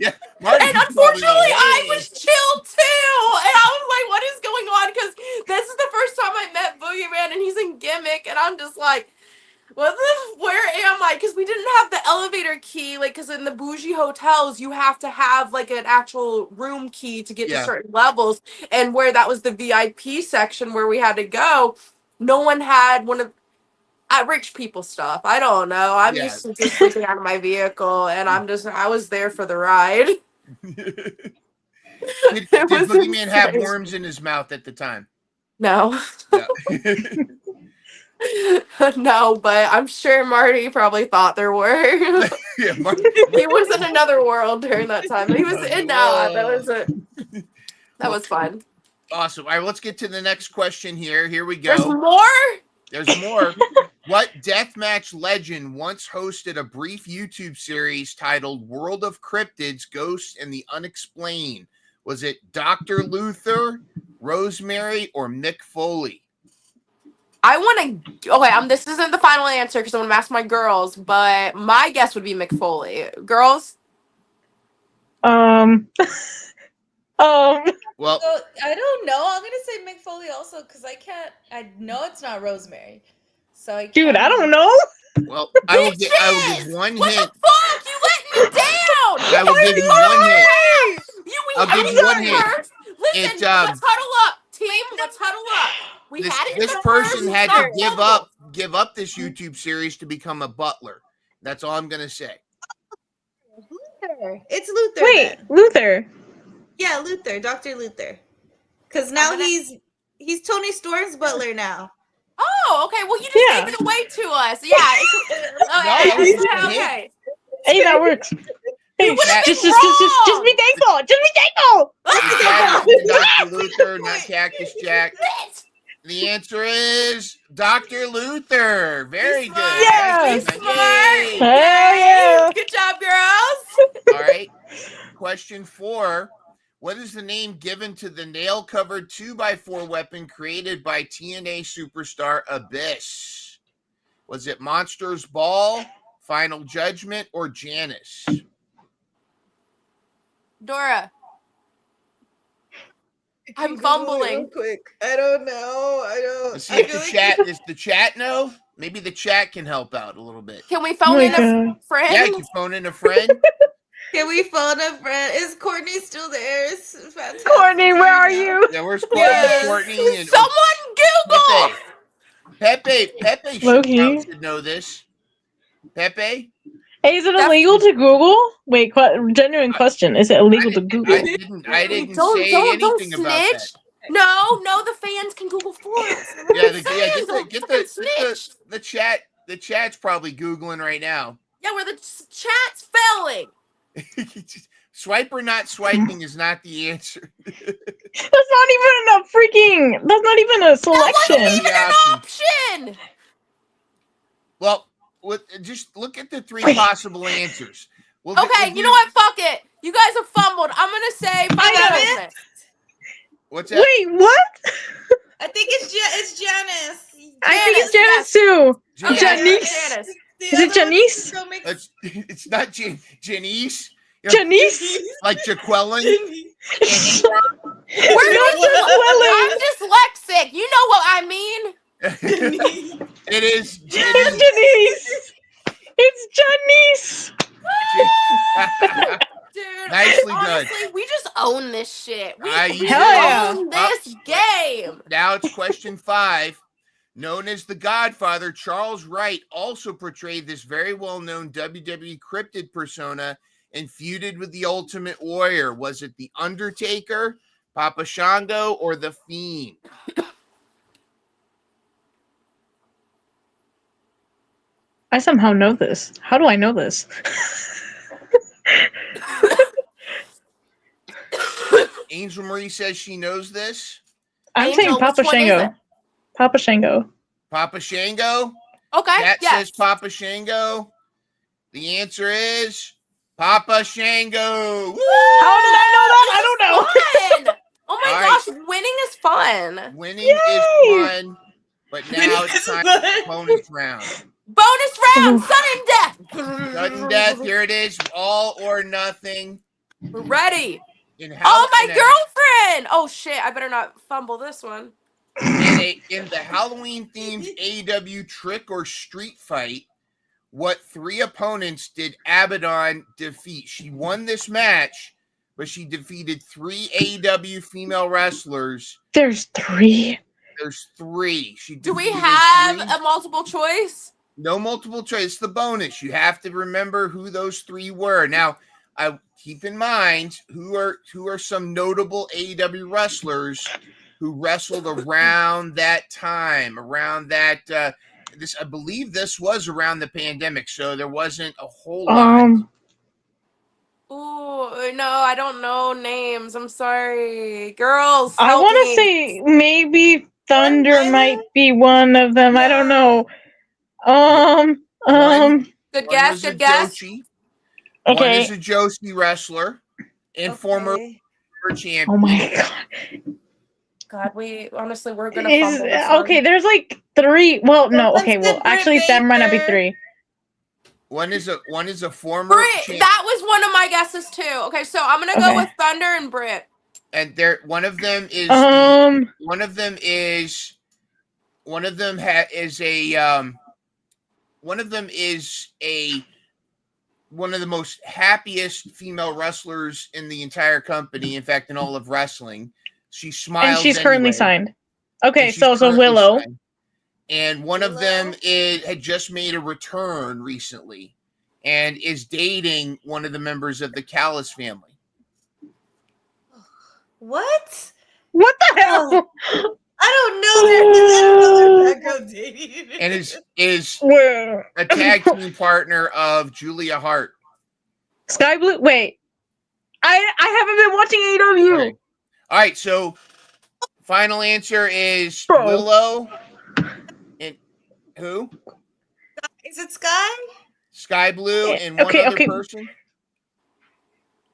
Yeah, and unfortunately, I was chill too. And I was like, what is going on? Because this is the first time I met Boogeyman, and he's in Gimmick, and I'm just like, where am I? Because we didn't have the elevator key, like, because in the bougie hotels, you have to have, like, an actual room key to get to certain levels. And where that was the VIP section where we had to go, no one had one of rich people stuff. I don't know. I'm used to just sleeping out of my vehicle, and I was there for the ride. Did Boogeyman have worms in his mouth at the time? No. No, but I'm sure Marty probably thought there were. Yeah, he was in another world during that time. He was in that was fun. Awesome. All right, let's get to the next question here. Here we go. There's more. What deathmatch legend once hosted a brief YouTube series titled World of Cryptids, Ghosts, and the Unexplained? Was it Dr. Luther, Rosemary, or Mick Foley? I want to. Okay, this isn't the final answer because I'm going to ask my girls, but my guess would be Mick Foley. Girls? Well, so, I don't know. I'm gonna say Mick Foley also because I know it's not Rosemary. So I can't. Dude, I don't know. Well, I will give one hint. What the fuck? You let me down! I will give you one hint. I'll give you one hint. Listen, let's huddle up, team. Let's huddle up. This person had to give up this YouTube series to become a butler. That's all I'm gonna say. Luther. It's Luther. Wait, then. Luther. Yeah, Luther, Dr. Luther. Because now he's Tony Storm's butler now. Oh, okay. Well, you just gave it away to us. Yeah. Okay. Hey, that works. Hey, just be thankful. Just be thankful. Dr. Luther, not Cactus Jack. The answer is Dr. Luther. Very good. Yes. Yeah. Good job, girls. All right. Question 4. What is the name given to the nail-covered 2x4 weapon created by TNA superstar Abyss? Was it Monsters Ball, Final Judgment, or Janice? Dora. I'm fumbling. Real quick. I don't know. Let's see if the chat does the chat know? Maybe the chat can help out a little bit. Can we phone in a friend? Yeah, you can phone in a friend. Can we phone a friend? Is Courtney still there? It's fantastic. Courtney, where are you? Yeah, where's Courtney? Yes. Courtney and someone Google. Pepe should know this. Pepe? Hey, is it illegal to Google? Wait, genuine question. Is it illegal to Google? I didn't say anything about that. No, the fans can Google for us. Get the chat. The chat's probably Googling right now. Yeah, where the chat's failing. Swipe or not swiping is not the answer. That's not even that's not even a selection. That wasn't even an option. Well, just look at the 3 possible answers. Okay, you know what? Fuck it. You guys have fumbled. I'm going to say What's that? Wait, what? I think it's Janice. I think it's Janice, Janice too. Janice. Janice. Janice. Is it Janice? It's not Janice. Janice? Like Jaqueline. I'm dyslexic. You know what I mean? It is Janice. It's Janice. Dude, Nicely honestly, done. we just own this shit. We You own this game. Now it's question 5. Known as the Godfather, Charles Wright also portrayed this very well-known WWE cryptid persona and feuded with the Ultimate Warrior. Was it The Undertaker, Papa Shango, or The Fiend? I somehow know this. How do I know this? Angel Marie says she knows this. I'm Angel, saying Papa which one is Shango. it? Papa Shango. Papa Shango? Okay, Kat yes. says Papa Shango. The answer is Papa Shango. Woo! How did I know that? I don't know. Fun. Oh my gosh, winning is fun. Winning Yay! is fun, but now it's time for the bonus round. Bonus round, sudden death. Sudden death, here it is. All or nothing. We're ready. In My girlfriend. Oh shit, I better not fumble this one. In the Halloween-themed AEW Trick or Street fight, what 3 opponents did Abaddon defeat? She won this match, but she defeated 3 AEW female wrestlers. There's 3. There's 3. Do we have a multiple choice? No multiple choice. It's the bonus. You have to remember who those 3 were. Now, I keep in mind who are some notable AEW wrestlers who wrestled around that time, around that. I believe this was around the pandemic, so there wasn't a whole lot. Oh no, I don't know names. I'm sorry, girls. I want to say maybe Thunder might be one of them. I don't know. Good guess. Good guess. Joshi. Okay. One is a Joshi wrestler and former champion. Oh my god. God, we're gonna fumble this okay. one. There's like 3. Well, no. Okay. Well, actually, that might not be 3. One is a former. Britt. That was one of my guesses too. Okay, so I'm gonna go with Thunder and Britt. And one of them is one of them is one of the most happiest female wrestlers in the entire company. In fact, in all of wrestling, she smiles. And she's currently signed. Okay, so Willow. Signed. And one of them had just made a return recently, and is dating one of the members of the Callis family. What? What the hell? I don't know. There's dating. And is a tag team partner of Julia Hart. Sky Blue. Wait, I haven't been watching AEW. Okay. All right, so final answer is Willow. And who? Is it Sky? Sky Blue and one other person.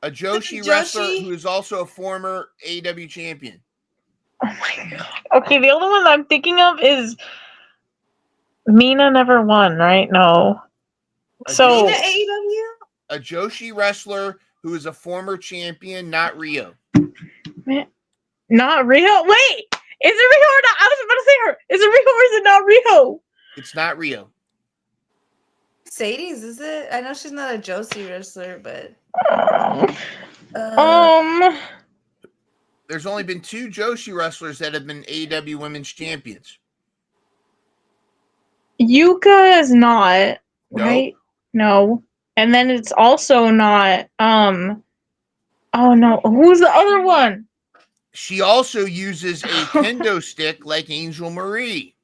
A Joshi wrestler who is also a former AEW champion. Oh my god. Okay, the only one I'm thinking of is Mina never won, right? No. So Mina AEW? A Joshi wrestler who is a former champion, not Rio. Not Rio? Wait! Is it Rio or not? I was about to say her. Is it Rio or is it not Rio? It's not Rio. Sadie's, is it? I know she's not a Joshi wrestler, but there's only been 2 Joshi wrestlers that have been AEW Women's Champions. Yuka is not, right? No. No. And then it's also not oh no, who's the other one? She also uses a kendo stick like Angel Marie.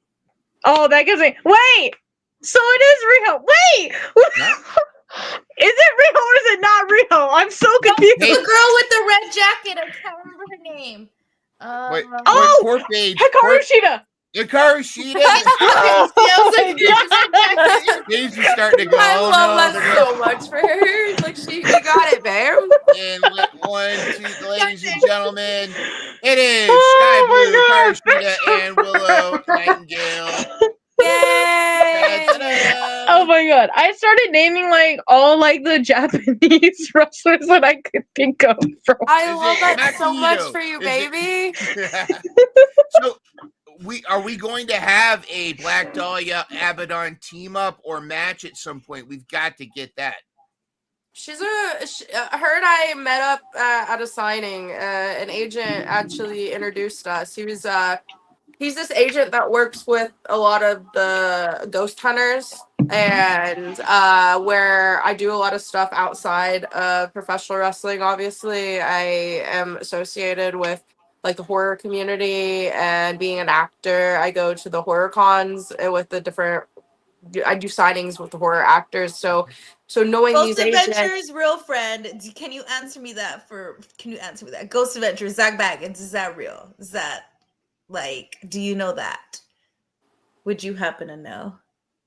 Oh, that gives me wait! So it is Rio. Wait! No. Is it Rio or is it not Rio? I'm so confused. the girl with the red jacket. I can't remember her name. Poor Paige. Hikaru Shida. Hikaru Shida. Paige is starting to go. I love that so much for her. Like you got it, babe. And 1, 2, ladies and gentlemen, it is Sky Blue, Hikaru Shida, and Willow Nightingale. god. I started naming like all like the Japanese wrestlers that I could think of. I love that so much for you, baby. So are we going to have a Black Dahlia Abaddon team up or match at some point? We've got to get that. Her and I met up at a signing. An agent actually introduced us. He's this agent that works with a lot of the ghost hunters, and where I do a lot of stuff outside of professional wrestling. Obviously, I am associated with like the horror community, and being an actor, I go to the horror cons with the different. I do signings with the horror actors, so knowing Ghost these agents. Adventures, real friend. Can you answer me that? Ghost Adventures, Zach Baggins, is that real? Is that like? Do you know that? Would you happen to know?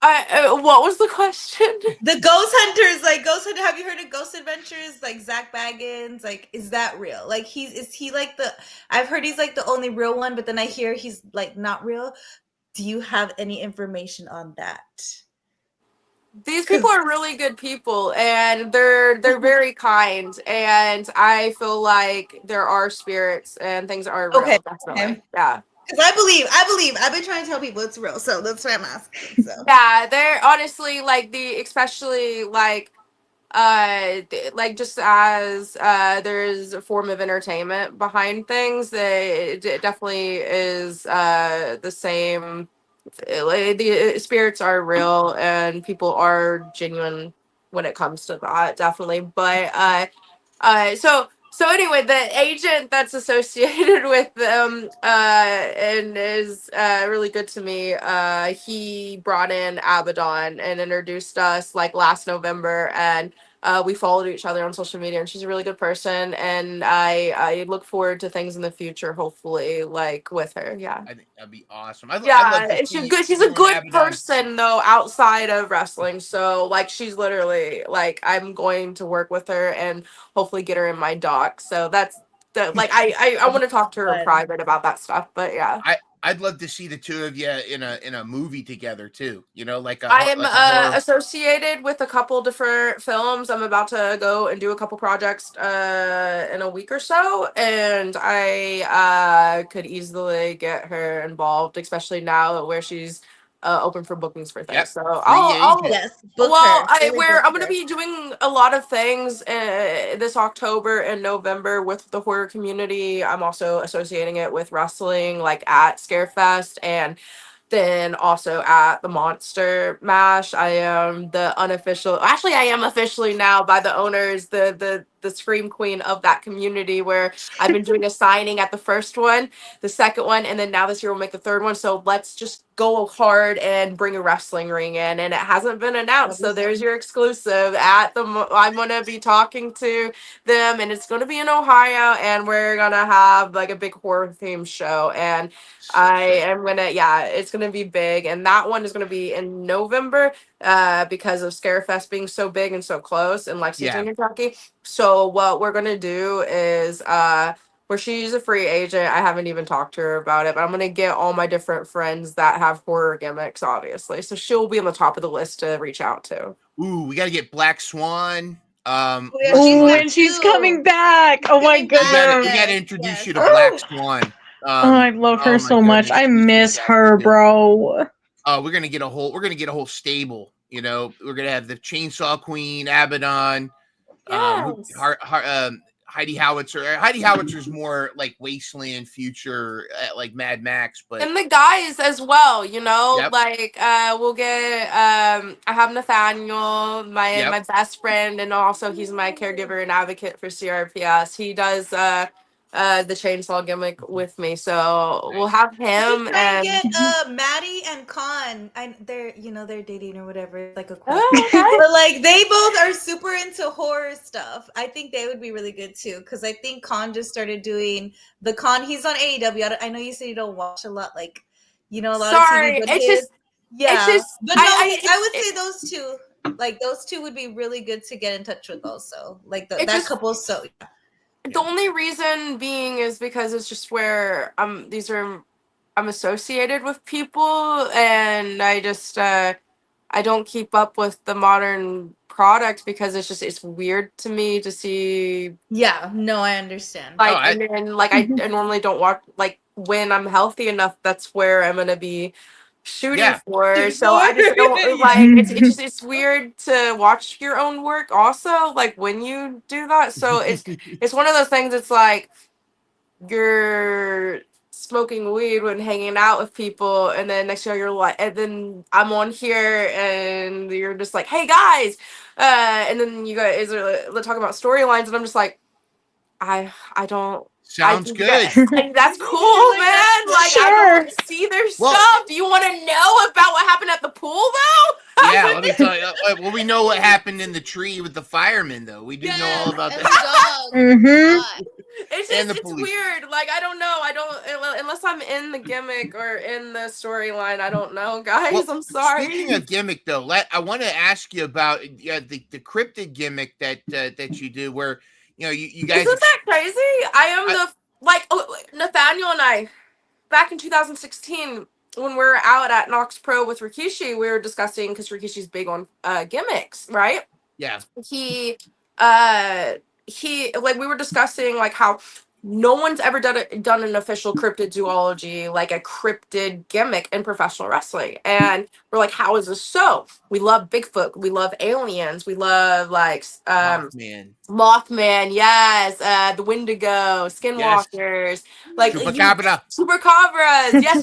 What was the question? The ghost hunters, like ghost hunter. Have you heard of Ghost Adventures? Like Zach Baggins, like is that real? Like is he like the? I've heard he's like the only real one, but then I hear he's like not real. Do you have any information on that? These people are really good people, and they're very kind, and I feel like there are spirits and things are real. Okay. Definitely. Yeah. Because I believe. I've been trying to tell people it's real, so that's why I'm asking. So. Yeah, they're honestly like especially like just as there's a form of entertainment behind things, it definitely is the same. The spirits are real and people are genuine when it comes to that, definitely. But so anyway, the agent that's associated with them and is really good to me, he brought in Abaddon and introduced us like last November, and we followed each other on social media, and she's a really good person, and I look forward to things in the future, hopefully, like with her. Yeah, I think that'd be awesome. She's a good person though outside of wrestling. So like she's literally like I'm going to work with her and hopefully get her in my doc. So that's like I want to talk to her in private about that stuff. But yeah, I'd love to see the two of you in a movie together too. You know, I am associated with a couple different films. I'm about to go and do a couple projects in a week or so, and I could easily get her involved, especially now where she's open for bookings for things. Yep. So I'll yes. I'm going to be doing a lot of things this October and November with the horror community. I'm also associating it with wrestling, like at Scarefest, and then also at the Monster Mash. I am the unofficial. Actually, I am officially now by the owners, the scream queen of that community. Where I've been doing a signing at the first one, the second one, and then now this year we'll make the third one. So let's just go hard and bring a wrestling ring in, and it hasn't been announced. So there's your exclusive at the. I'm gonna be talking to them, and it's gonna be in Ohio, and we're gonna have like a big horror theme show, and it's gonna be big, and that one is gonna be in November because of Scarefest being so big and so close in Lexington, Kentucky. So what we're gonna do is where she's a free agent, I haven't even talked to her about it, but I'm gonna get all my different friends that have horror gimmicks, obviously. So she'll be on the top of the list to reach out to. Ooh, we gotta get Black Swan. And she's coming back. Oh my goodness. We gotta introduce you to Black Swan. I love her so much. I miss her, bro. We're gonna get a whole stable. You know, we're gonna have the Chainsaw Queen, Abaddon, Heidi Howitzer. Heidi Howitzer's more like Wasteland future, like Mad Max, but and the guys as well. You know, like we'll get. I have Nathaniel, my best friend, and also he's my caregiver and advocate for CRPS. He does the chainsaw gimmick with me, so we'll have him and get Maddie and Con. They're dating or whatever, like a couple. But like they both are super into horror stuff. I think they would be really good too, because I think Con just started doing the Con. He's on AEW. I know you said you don't watch a lot, like a lot of TV. But I would say those two. Like those two would be really good to get in touch with also. Like that couple. So yeah. The only reason being is because it's just where I'm associated with people, and I just I I don't keep up with the modern product because it's weird to me to see Yeah, no, I understand. like I- and then like I normally don't watch like when I'm healthy enough, that's where I'm gonna be shooting Yeah. for. So I just don't Yeah. like it's weird to watch your own work also, like when you do that. So it's one of those things, it's like you're smoking weed when hanging out with people, and then next year you're like, and then I'm on here and you're just like, hey guys, and then you guys are talking about storylines, and I'm just like, I don't. I Sounds think good. that's cool, Like, man. that's Like I Sure. don't see their Well- stuff. Do you want to know about what happened at the pool, though? Yeah, let me tell you. Well, we know what happened in the tree with the firemen, though. We do know all about and that. the dog. Mhm. It's And just the it's police. weird. Like I don't know. I don't unless I'm in the gimmick or in the storyline. I don't know, guys. Well, I'm sorry. Speaking of gimmick, though, I want to ask you about the cryptid gimmick that you do, where you guys. Isn't that crazy? I am Nathaniel and I back in 2016 when we were out at Nox Pro with Rikishi, we were discussing because Rikishi's big on gimmicks, right? Yeah. he like we were discussing like how no one's ever done an official cryptid zoology, like a cryptid gimmick in professional wrestling, and we're like, how is this so? We love Bigfoot, we love aliens, we love like Man. Mothman, yes, the Wendigo, Yes. Skinwalkers, like Chupacabra. Supercabras, yes.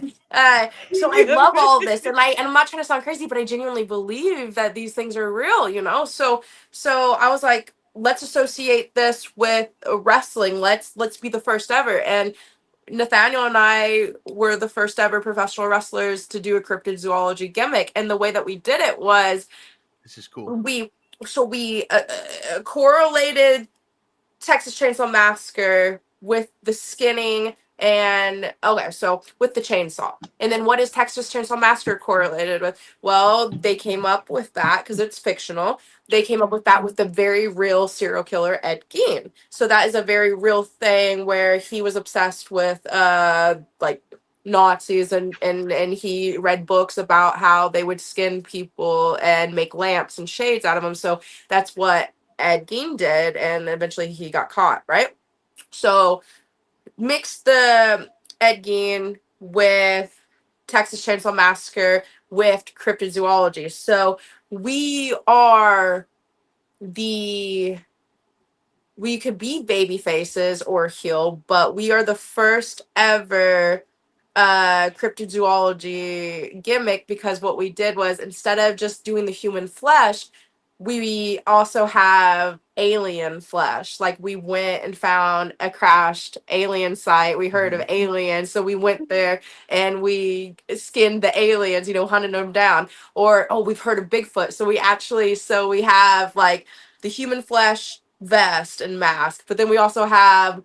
So I love all of this, and I'm not trying to sound crazy, but I genuinely believe that these things are real, you know. So I was like, let's associate this with wrestling. Let's be the first ever. And Nathaniel and I were the first ever professional wrestlers to do a cryptid zoology gimmick, and the way that we did it was This is cool. we correlated Texas Chainsaw Massacre with the skinning and okay, so with the chainsaw. And then what is Texas Chainsaw Massacre correlated with? Well, they came up with that because it's fictional. They came up with that with the very real serial killer Ed Gein. So that is a very real thing where he was obsessed with like Nazis and he read books about how they would skin people and make lamps and shades out of them. So that's what Ed Gein did, and eventually he got caught, right? So mix the Ed Gein with Texas Chainsaw Massacre with cryptozoology. So we are we could be baby faces or heel, but we are the first ever cryptozoology gimmick because what we did was instead of just doing the human flesh, we also have alien flesh. Like we went and found a crashed alien site. We heard of aliens, so we went there and we skinned the aliens, hunted them down. Or we've heard of Bigfoot, so we have like the human flesh vest and mask, but then we also have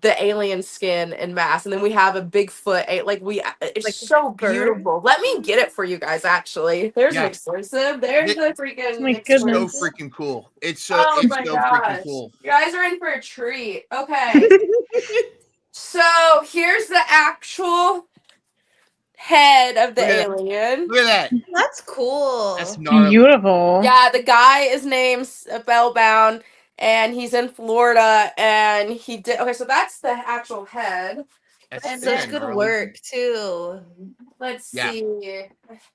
the alien skin and mask, and then we have a Bigfoot. It's Like so fur? beautiful. Let me get it for you guys. Actually, there's Yeah. an exclusive. There's the freaking. My It's so goodness. freaking cool. It's so Oh it's my so gosh, freaking cool. you guys are in for a treat. Okay, so here's the actual head of the Look at that. alien. Look at that. That's cool. That's gnarly. Beautiful. Yeah, the guy is named Bellbound, and he's in Florida, and he did. Okay, so that's the actual head. That's And Such then- good gnarly. work too. Let's Yeah. see.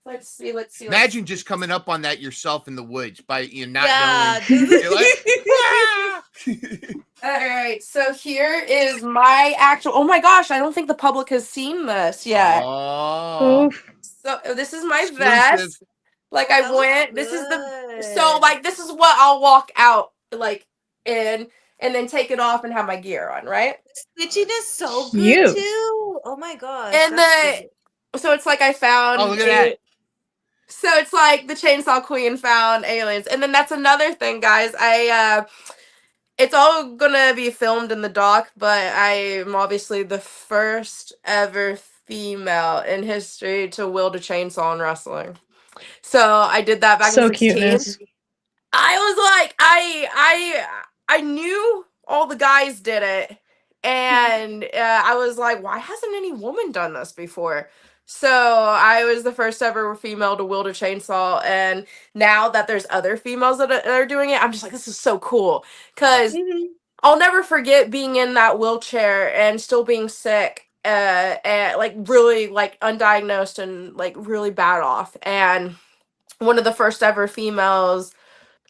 Let's see. Imagine just coming up on that yourself in the woods by not Yeah. knowing. You're like, "Ah!" All right, so here is my actual. Oh my gosh, I don't think the public has seen this yet. Oh. Oof. So this is my Exclusive. vest. Like Oh, I that looks went. This is the. good. So like this is what I'll walk out like in, and then take it off and have my gear on, right? Stitchiness so Cute. good too. Oh my gosh. And that's good. so it's like I found. Oh, look at that. So it's like the Chainsaw Queen found aliens, and then that's another thing, guys. It's all gonna be filmed in the doc, but I'm obviously the first ever female in history to wield a chainsaw in wrestling. So I did that back So in 16. cuteness. I was like, I knew all the guys did it, and I was like, why hasn't any woman done this before? So I was the first ever female to wield a chainsaw, and now that there's other females that are doing it, I'm just like, this is so cool. Because I'll never forget being in that wheelchair and still being sick, and like really like undiagnosed and like really bad off. And one of the first ever females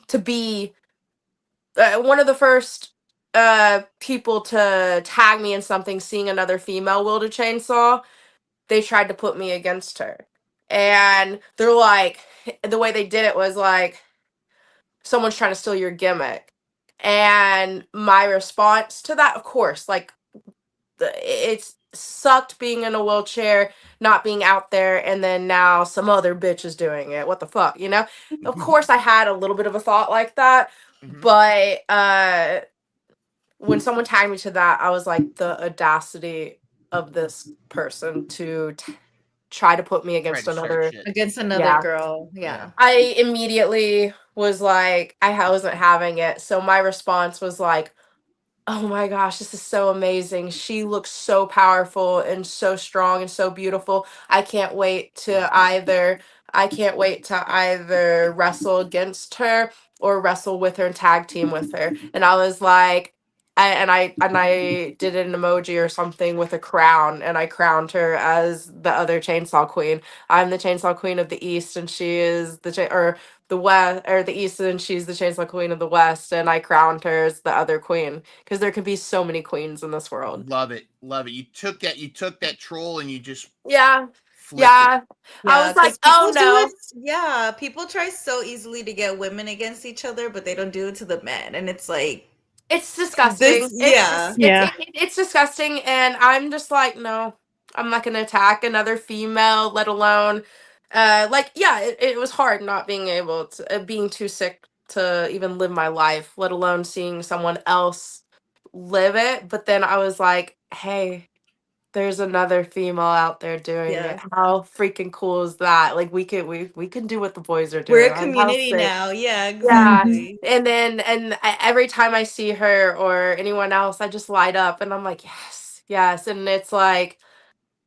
to be one of the first people to tag me in something, seeing another female wield a chainsaw, they tried to put me against her. And they're like, the way they did it was like, someone's trying to steal your gimmick. And my response to that, of course, like, it's sucked being in a wheelchair, not being out there, and then now some other bitch is doing it. What the fuck, you know? Of course, I had a little bit of a thought like that, but when someone tagged me to that, I was like, the audacity of this person to try to put me against another girl. Yeah. I immediately was like, I wasn't having it. So my response was like, oh my gosh, this is so amazing. She looks so powerful and so strong and so beautiful. I can't wait to either wrestle against her or wrestle with her and tag team with her. And I was like, I did an emoji or something with a crown, and I crowned her as the other chainsaw queen. I'm the chainsaw queen of the East, and she is the West, or the East, and she's the chainsaw queen of the West, and I crowned her as the other queen, because there could be so many queens in this world. Love it. You took that troll and you just yeah. I was like, oh no. People try so easily to get women against each other, but they don't do it to the men, and it's like, it's disgusting. It's disgusting, and I'm just like, no, I'm not gonna attack another female, let alone it was hard not being able to being too sick to even live my life, let alone seeing someone else live it. But then I was like, hey, there's another female out there doing it. How freaking cool is that? Like, we can do what the boys are doing. We're a community now. Yeah, exactly. And then every time I see her or anyone else, I just light up, and I'm like, yes. And it's like,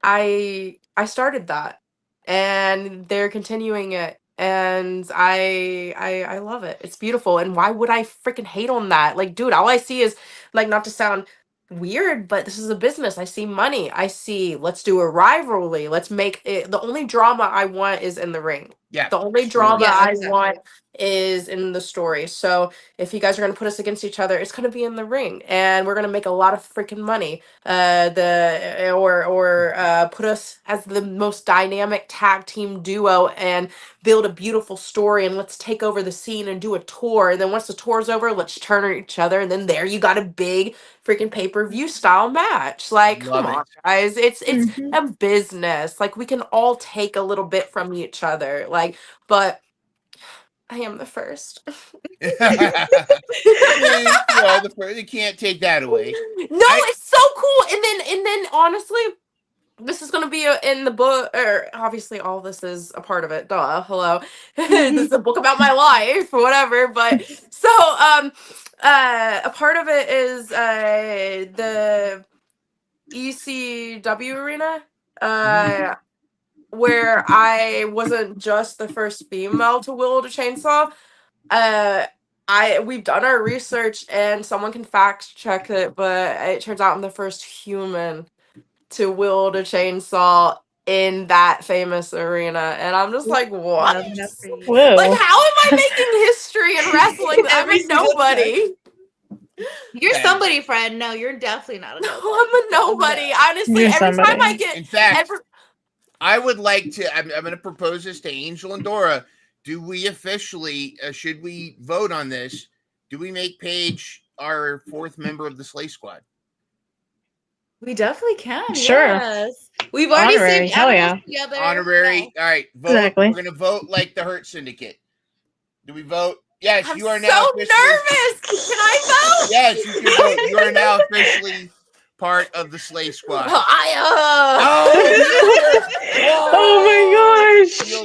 I started that, and they're continuing it, and I love it. It's beautiful. And why would I freaking hate on that? Like, dude, all I see is, like, not to sound weird, but this is a business. I see money. I see, let's do a rivalry. Let's make it. The only drama I want is in the ring. Yeah. The only drama I want is in the story. So if you guys are going to put us against each other, it's going to be in the ring, and we're going to make a lot of freaking money. Put us as the most dynamic tag team duo and build a beautiful story, and let's take over the scene and do a tour. And then once the tour's over, let's turn on each other, and then there you got a big freaking pay-per-view style match. Like, come on, guys. It's a business. Like, we can all take a little bit from each other. Like, but I am the first. You can't take that away. No, it's so cool. And then honestly, this is going to be in the book, or obviously all this is a part of it. Duh, hello. This is a book about my life, whatever. But so a part of it is the ECW arena, where I wasn't just the first female to wield a chainsaw. We've done our research, and someone can fact check it, but it turns out I'm the first human to wield a chainsaw in that famous arena, and I'm just like, what? Like, how am I making history in wrestling? I'm a nobody. You're somebody, friend. No, you're definitely not a nobody. No, I'm a nobody. Honestly, every time I get, in fact, I would like to. I'm going to propose this to Angel and Dora. Do we officially? Should we vote on this? Do we make Paige our fourth member of the Slay Squad? We definitely can. Sure. Yes. We've already honorary. saved Hell yeah. together. Honorary. Yeah. All right. Vote. Exactly. We're going to vote like the Hurt Syndicate. Do we vote? Yes, I'm you are so now. nervous. Can I vote? Yes, you can vote. You are now officially part of the Slay Squad. Oh my gosh. So,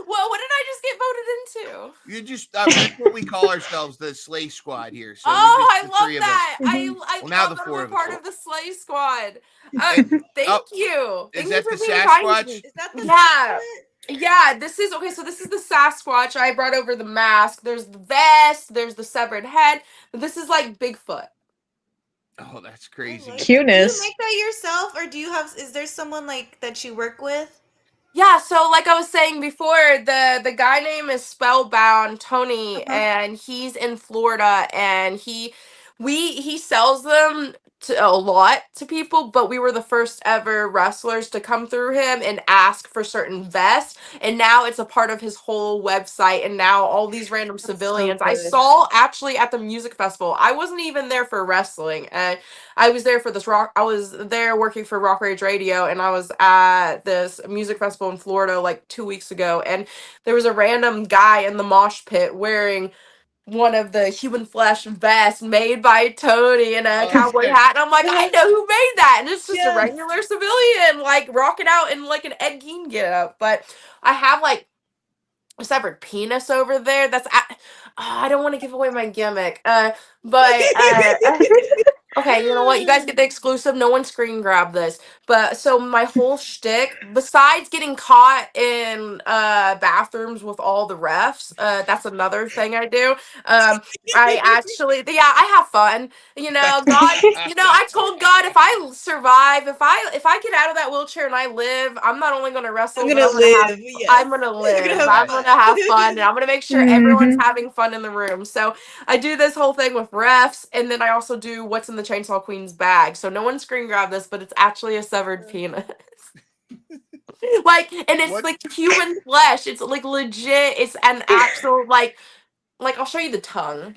well, what did I just get voted into? You just that's what we call ourselves, the Slay Squad here. So Oh, we're just I the love three of us. that. I Well, now love the that four I'm a of us. part of the Slay Squad. And, Thank you. is Thank you that for the being kind to Sasquatch? me. Is that the Yeah. Bigfoot? Yeah, this is okay. So this is the Sasquatch. I brought over the mask. There's the vest. There's the severed head. But this is like Bigfoot. Oh, that's I crazy. like that. Do Cuteness. you make that yourself, or do you have? Is there someone like that you work with? Yeah, so like I was saying before, the guy name is Spellbound Tony, Uh-huh. and he's in Florida, and he sells them to a lot to people, but we were the first ever wrestlers to come through him and ask for certain vests, and now it's a part of his whole website, and now all these random That's so civilians I good. saw actually at the music festival. I wasn't even there for wrestling, and I was there for this rock. I was there working for Rock Rage Radio, and I was at this music festival in Florida like 2 weeks ago. And there was a random guy in the mosh pit wearing one of the human flesh vests made by Tony and a cowboy Okay. hat. And I'm like, I know who made that. And it's just a Yes. regular civilian, like rocking out in like an Ed Gein getup. But I have like a severed penis over there. I don't want to give away my gimmick. But okay, you know what? You guys get the exclusive. No one screen grab this. But so my whole shtick, besides getting caught in bathrooms with all the refs, that's another thing I do. I actually, yeah, I have fun. You know, God. You know, I told God if I survive, if I get out of that wheelchair and I live, I'm not only gonna wrestle, I'm but gonna I'm gonna have. live. Yes. I'm gonna You're live. gonna have I'm fun. gonna have fun, and I'm gonna make sure everyone's Mhm. having fun in the room. So I do this whole thing with refs, and then I also do what's in the Chainsaw Queen's bag. So no one screen grab this, but it's actually a severed penis. Like, and it's What? like human flesh. It's like legit. It's an actual like I'll show you the tongue.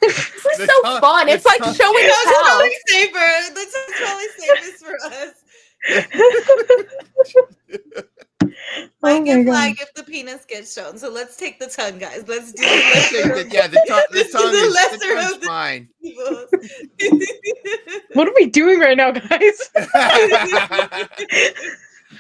This is The so tongue- fun. the It's like tongue- show and That's tell. probably safer. That's probably safest for us. Oh Might get my god. flagged if the penis gets shown. So let's take the tongue, guys. Let's do the I think lesser. that, yeah, the tongue Let's do is the lesser tongue's of the fine. evils. What are we doing right now, guys?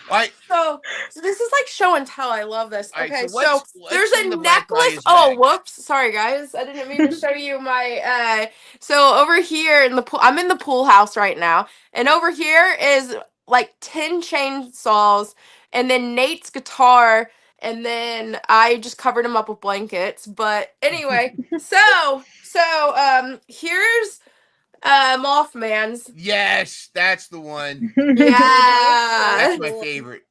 Alright, So this is like show and tell. I love this. Alright, Okay, so so what's there's in a the Black necklace. Dahlia's Oh, bag? whoops. Sorry, guys. I didn't mean to show you my. So over here in the pool, I'm in the pool house right now, and over here is like 10 chainsaws, and then Nate's guitar, and then I just covered him up with blankets. But anyway, here's Mothman's. Yes, that's the one. Yeah. That's my favorite.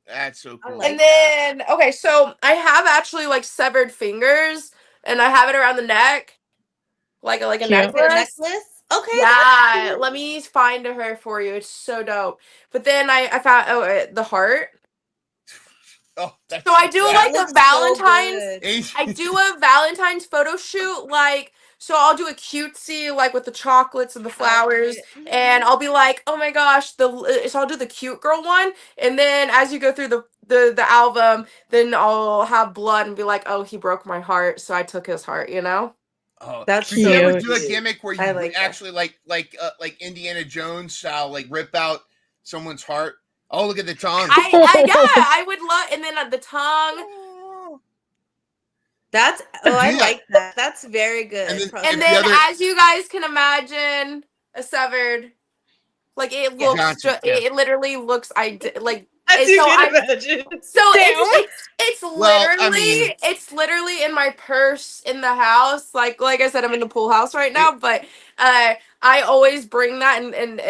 That's so I cool. like And then, okay, so I have actually like severed fingers, and I have it around the neck, like a Cute. necklace. For a necklace? Okay. Yeah, let me find her for you. It's so dope. But then I found the heart. Oh, that's So I do yeah. like a looks so Valentine's. good. I do a Valentine's photo shoot, like so I'll do a cutesy like with the chocolates and the flowers, Outfit. and I'll be like, oh my gosh, so I'll do the cute girl one, and then as you go through the album, then I'll have blood and be like, oh, he broke my heart, so I took his heart, you know? Oh, That's did you ever Cute. do a gimmick where you I like that. actually like Indiana Jones style, like rip out someone's heart? Oh, look at the tongue. I would love, and then the tongue. That's I like that. That's very good. And then- Probably. And the then, other- as you guys can imagine, a severed, like it looks, Gotcha, yeah. it literally looks, like. As and you so can I, imagine. so Damn. it's Well, I literally mean- it's literally in my purse in the house. Like I said, I'm in the pool house right now, but I always bring that and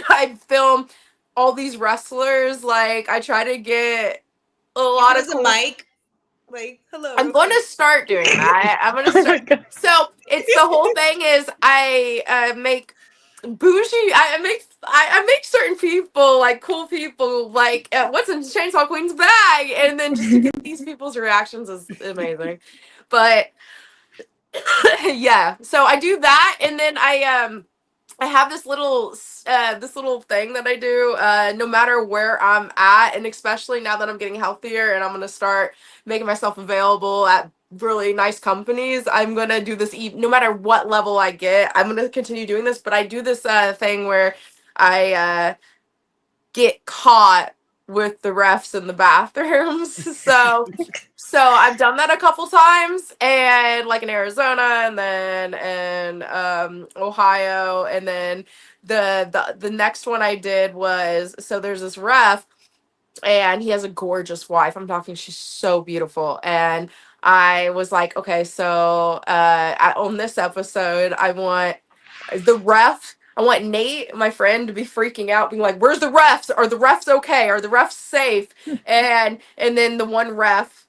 I film all these wrestlers. Like I try to get a lot of There's a cool. mic. Like, hello. I'm going to start doing that. I'm going to Oh my start. god. So it's the whole thing is I make bougie. I make certain people like cool people like what's in Chainsaw Queen's bag, and then just to get these people's reactions is amazing. But yeah, so I do that, and then I have this little thing that I do no matter where I'm at, and especially now that I'm getting healthier and I'm gonna start making myself available at really nice companies. I'm gonna do this no matter what level I get. I'm gonna continue doing this, but I do this thing where I get caught with the refs in the bathrooms. So I've done that a couple times, and like in Arizona, and then in Ohio, and then the next one I did was, so there's this ref, and he has a gorgeous wife. I'm talking, she's so beautiful. And I was like, okay, so on this episode, I want Nate, my friend, to be freaking out, being like, "Where's the refs? Are the refs okay? Are the refs safe?" And then the one ref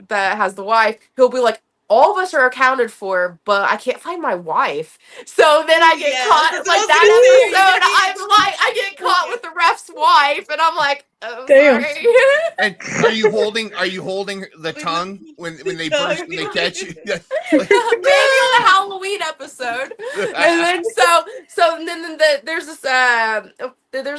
that has the wife, he'll be like, "All of us are accounted for, but I can't find my wife." So then I get caught, that's what like I was that gonna say. episode. I'm like, I get caught with the ref's wife, and I'm like, "Oh, Damn. sorry." And are you holding the tongue when they burst, when they catch you? Maybe on a Halloween episode. And then there's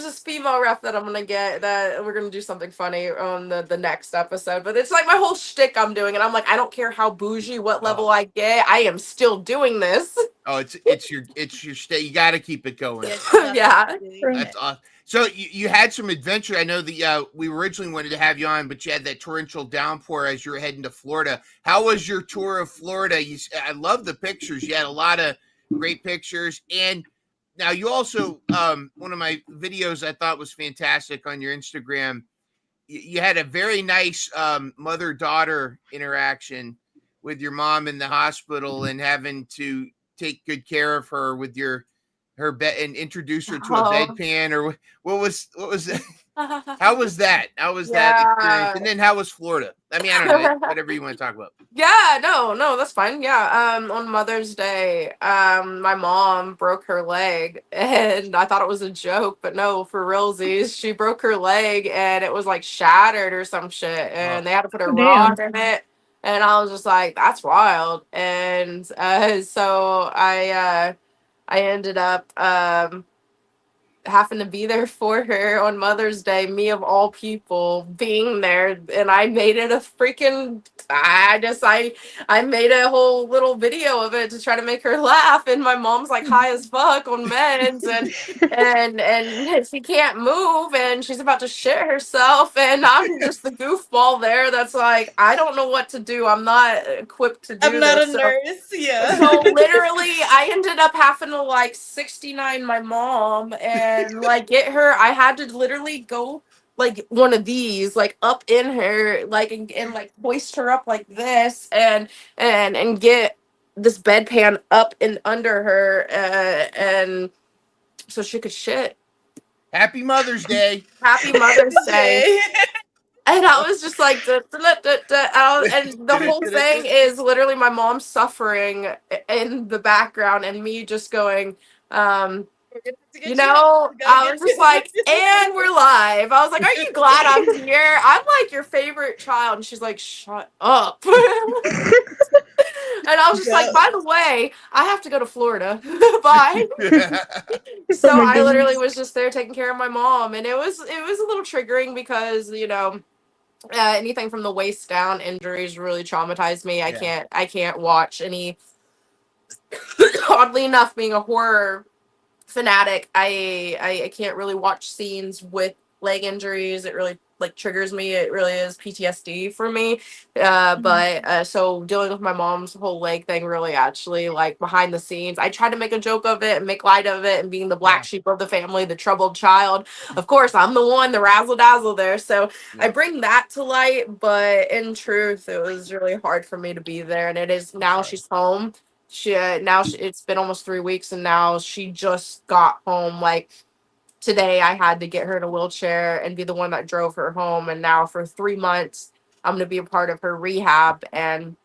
this female ref that I'm gonna get, that we're gonna do something funny on the next episode. But it's like my whole shtick I'm doing, and I'm like, I don't care how bougie, what level I get, I am still doing this. Oh, it's your stay. You got to keep it going. Yeah. That's awesome. So you had some adventure. I know that we originally wanted to have you on, but you had that torrential downpour as you were heading to Florida. How was your tour of Florida? I love the pictures. You had a lot of great pictures. And now you also, one of my videos I thought was fantastic on your Instagram, you had a very nice mother-daughter interaction with your mom in the hospital and having to take good care of her with her bed and introduce her to a bedpan, or what was that? How was that? How was that experience? And then how was Florida? I mean, I don't know, whatever you want to talk about. Yeah, no, that's fine. Yeah, on Mother's Day, my mom broke her leg, and I thought it was a joke, but no, for realsies, she broke her leg, and it was like shattered or some shit, and they had to put a rod in it, and I was just like, that's wild. And so I ended up having to be there for her on Mother's Day, me of all people being there, and I made it a freaking I made a whole little video of it to try to make her laugh, and my mom's like high as fuck on meds, and she can't move, and she's about to shit herself, and I'm just the goofball there that's like, I don't know what to do. I'm not equipped to do this. I'm not a nurse. Yeah. So literally I ended up having to like 69 my mom and like get her. I had to literally go like one of these, like up in her, like and like hoist her up like this, and get this bedpan up and under her, and so she could shit. Happy Mother's Day. Happy Mother's Day. And I was just like, and the whole thing is literally my mom suffering in the background and me just going, I was just like, and we're live. I was like, are you glad I'm here? I'm like your favorite child. And she's like, shut up. And I was just like, by the way, I have to go to Florida. Bye. So I literally was just there taking care of my mom. And it was a little triggering because, anything from the waist down injuries really traumatized me. I can't watch any. Oddly enough, being a horror fanatic, I can't really watch scenes with leg injuries. It really like triggers me. It really is PTSD for me. But so dealing with my mom's whole leg thing really actually like behind the scenes, I tried to make a joke of it and make light of it, and being the black sheep of the family, the troubled child. Of course, I'm the one, the razzle dazzle there. So I bring that to light, but in truth, it was really hard for me to be there. And it is now. She's home. It's been almost 3 weeks, and now she just got home like today. I had to get her in a wheelchair and be the one that drove her home, and now for 3 months I'm going to be a part of her rehab, and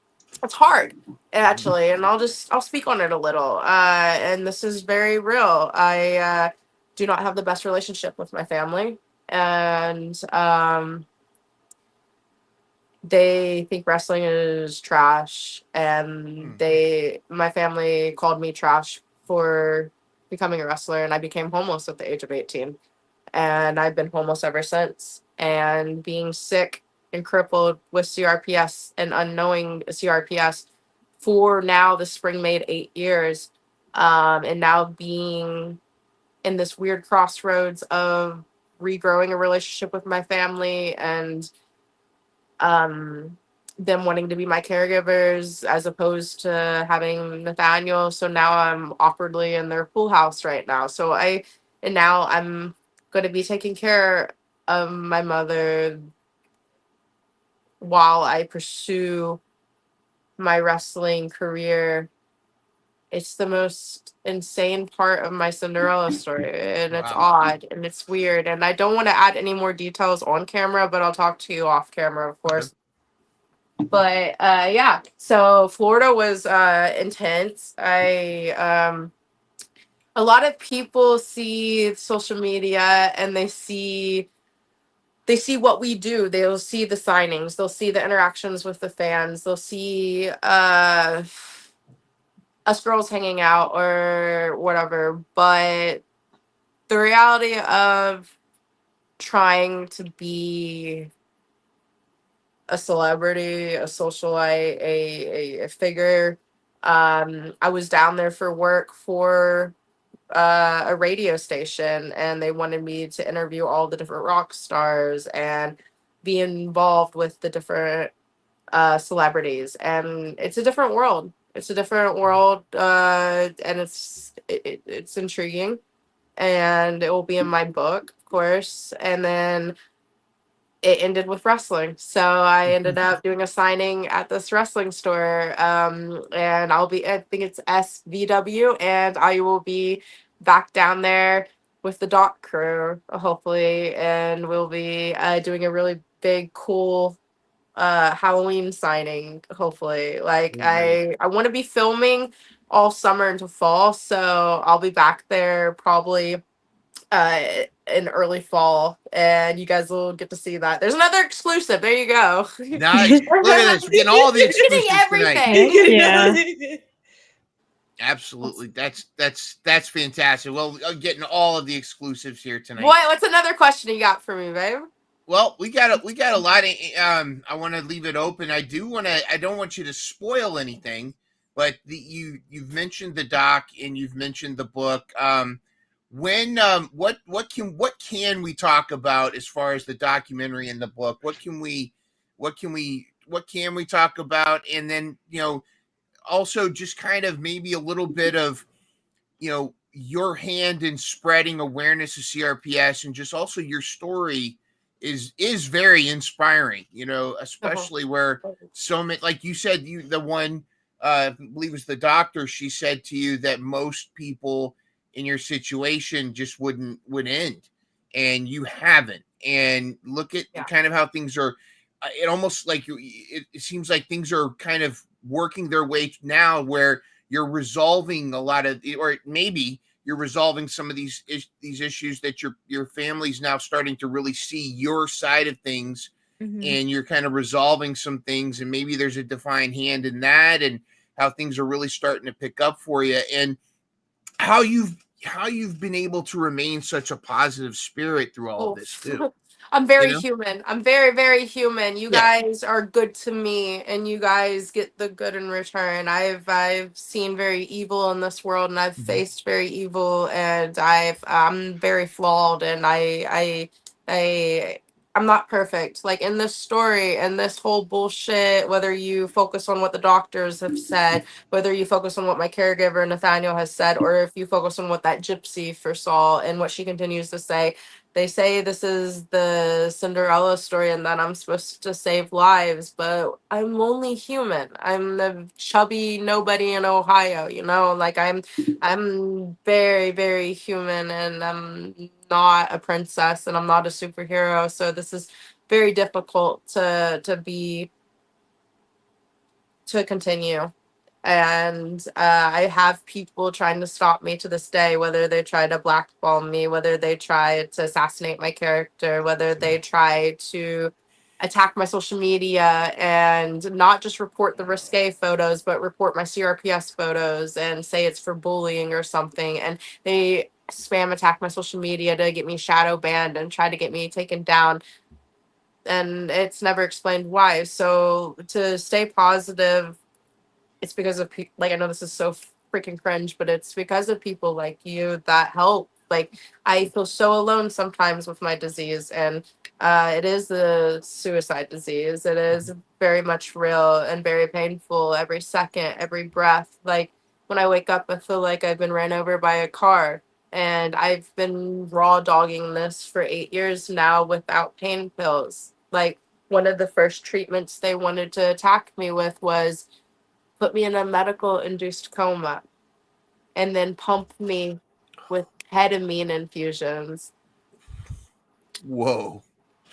it's hard actually, and I'll speak on it a little, and this is very real. I do not have the best relationship with my family, and they think wrestling is trash, and my family called me trash for becoming a wrestler, and I became homeless at the age of 18, and I've been homeless ever since. And being sick and crippled with CRPS and unknowing CRPS for now the spring made 8 years, and now being in this weird crossroads of regrowing a relationship with my family, and them wanting to be my caregivers as opposed to having Nathaniel. So now I'm awkwardly in their pool house right now. And now I'm going to be taking care of my mother while I pursue my wrestling career. It's the most insane part of my Cinderella story, and it's Wow. odd and it's weird. And I don't want to add any more details on camera, but I'll talk to you off camera, of course. But yeah, so Florida was intense. A lot of people see social media and they see what we do. They'll see the signings, they'll see the interactions with the fans, they'll see us girls hanging out or whatever. But the reality of trying to be a celebrity, a socialite, a figure. I was down there for work for a radio station, and they wanted me to interview all the different rock stars and be involved with the different celebrities. And it's a different world. It's a different world, and it's intriguing. And it will be in my book, of course. And then it ended with wrestling. So I ended up doing a signing at this wrestling store. And I think it's SVW, and I will be back down there with the doc crew, hopefully. And we'll be doing a really big, cool Halloween signing, hopefully. Like, I want to be filming all summer into fall. So I'll be back there probably in early fall, and you guys will get to see that. There's another exclusive. There you go. Nice. Look at this. We're getting all the You're exclusives getting tonight. everything. Yeah. Absolutely. That's fantastic. Well, getting all of the exclusives here tonight. Boy, what's another question you got for me, babe? Well, we got a lot of I want to leave it open. I don't want you to spoil anything, but you've mentioned the doc and you've mentioned the book. What can we talk about as far as the documentary and the book? What can we talk about? And then, also just kind of maybe a little bit of, your hand in spreading awareness of CRPS, and just also your story is very inspiring, especially where so many, like you said, the one, I believe it was the doctor, she said to you that most people in your situation just would end, and you haven't. And look at kind of how things are. It almost like it seems like things are kind of working their way now, where you're resolving a lot of, or maybe you're resolving some of these issues that your family's now starting to really see your side of things, and you're kind of resolving some things, and maybe there's a divine hand in that, and how things are really starting to pick up for you, and how you've been able to remain such a positive spirit through all of this too. I'm very human. I'm very, very human. You guys are good to me, and you guys get the good in return. I've seen very evil in this world, and I've faced very evil, and I'm very flawed, and I'm not perfect. Like, in this story and this whole bullshit, whether you focus on what the doctors have said, whether you focus on what my caregiver Nathaniel has said, or if you focus on what that gypsy foresaw and what she continues to say, they say this is the Cinderella story and that I'm supposed to save lives, but I'm only human. I'm the chubby nobody in Ohio, like I'm very, very human, and I'm not a princess, and I'm not a superhero. So this is very difficult to continue. And I have people trying to stop me to this day, whether they try to blackball me, whether they try to assassinate my character, whether they try to attack my social media and not just report the risque photos, but report my CRPS photos and say it's for bullying or something. And they spam attack my social media to get me shadow banned and try to get me taken down. And it's never explained why. So to stay positive, it's because of like, I know this is so freaking cringe, but it's because of people like you that help Like, I feel so alone sometimes with my disease, and it is a suicide disease. It is very much real and very painful every second, every breath. Like, when I wake up, I feel like I've been ran over by a car. And I've been raw dogging this for 8 years now without pain pills. Like, one of the first treatments they wanted to attack me with was put me in a medical induced coma and then pump me with ketamine infusions. Whoa.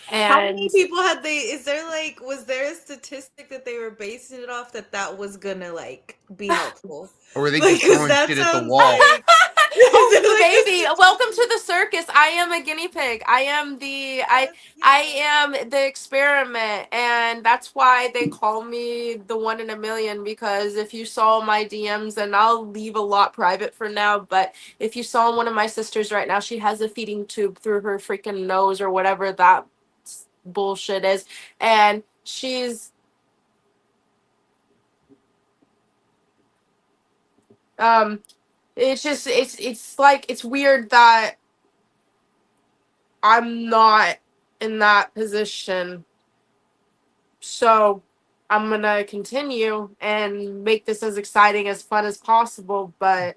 How many And people had they? Is there like, was there a statistic that they were basing it off that was gonna like be helpful? Or were they Like, just 'cause throwing that shit at the sounds wall? like. Is oh, it like a baby, welcome to the circus. I am a guinea pig. I am the I am the experiment, and that's why they call me the one in a million. Because if you saw my DMs, and I'll leave a lot private for now, but if you saw one of my sisters right now, she has a feeding tube through her freaking nose or whatever that bullshit is, and she's it's just it's like it's weird that I'm not in that position. So I'm gonna continue and make this as exciting as fun as possible, but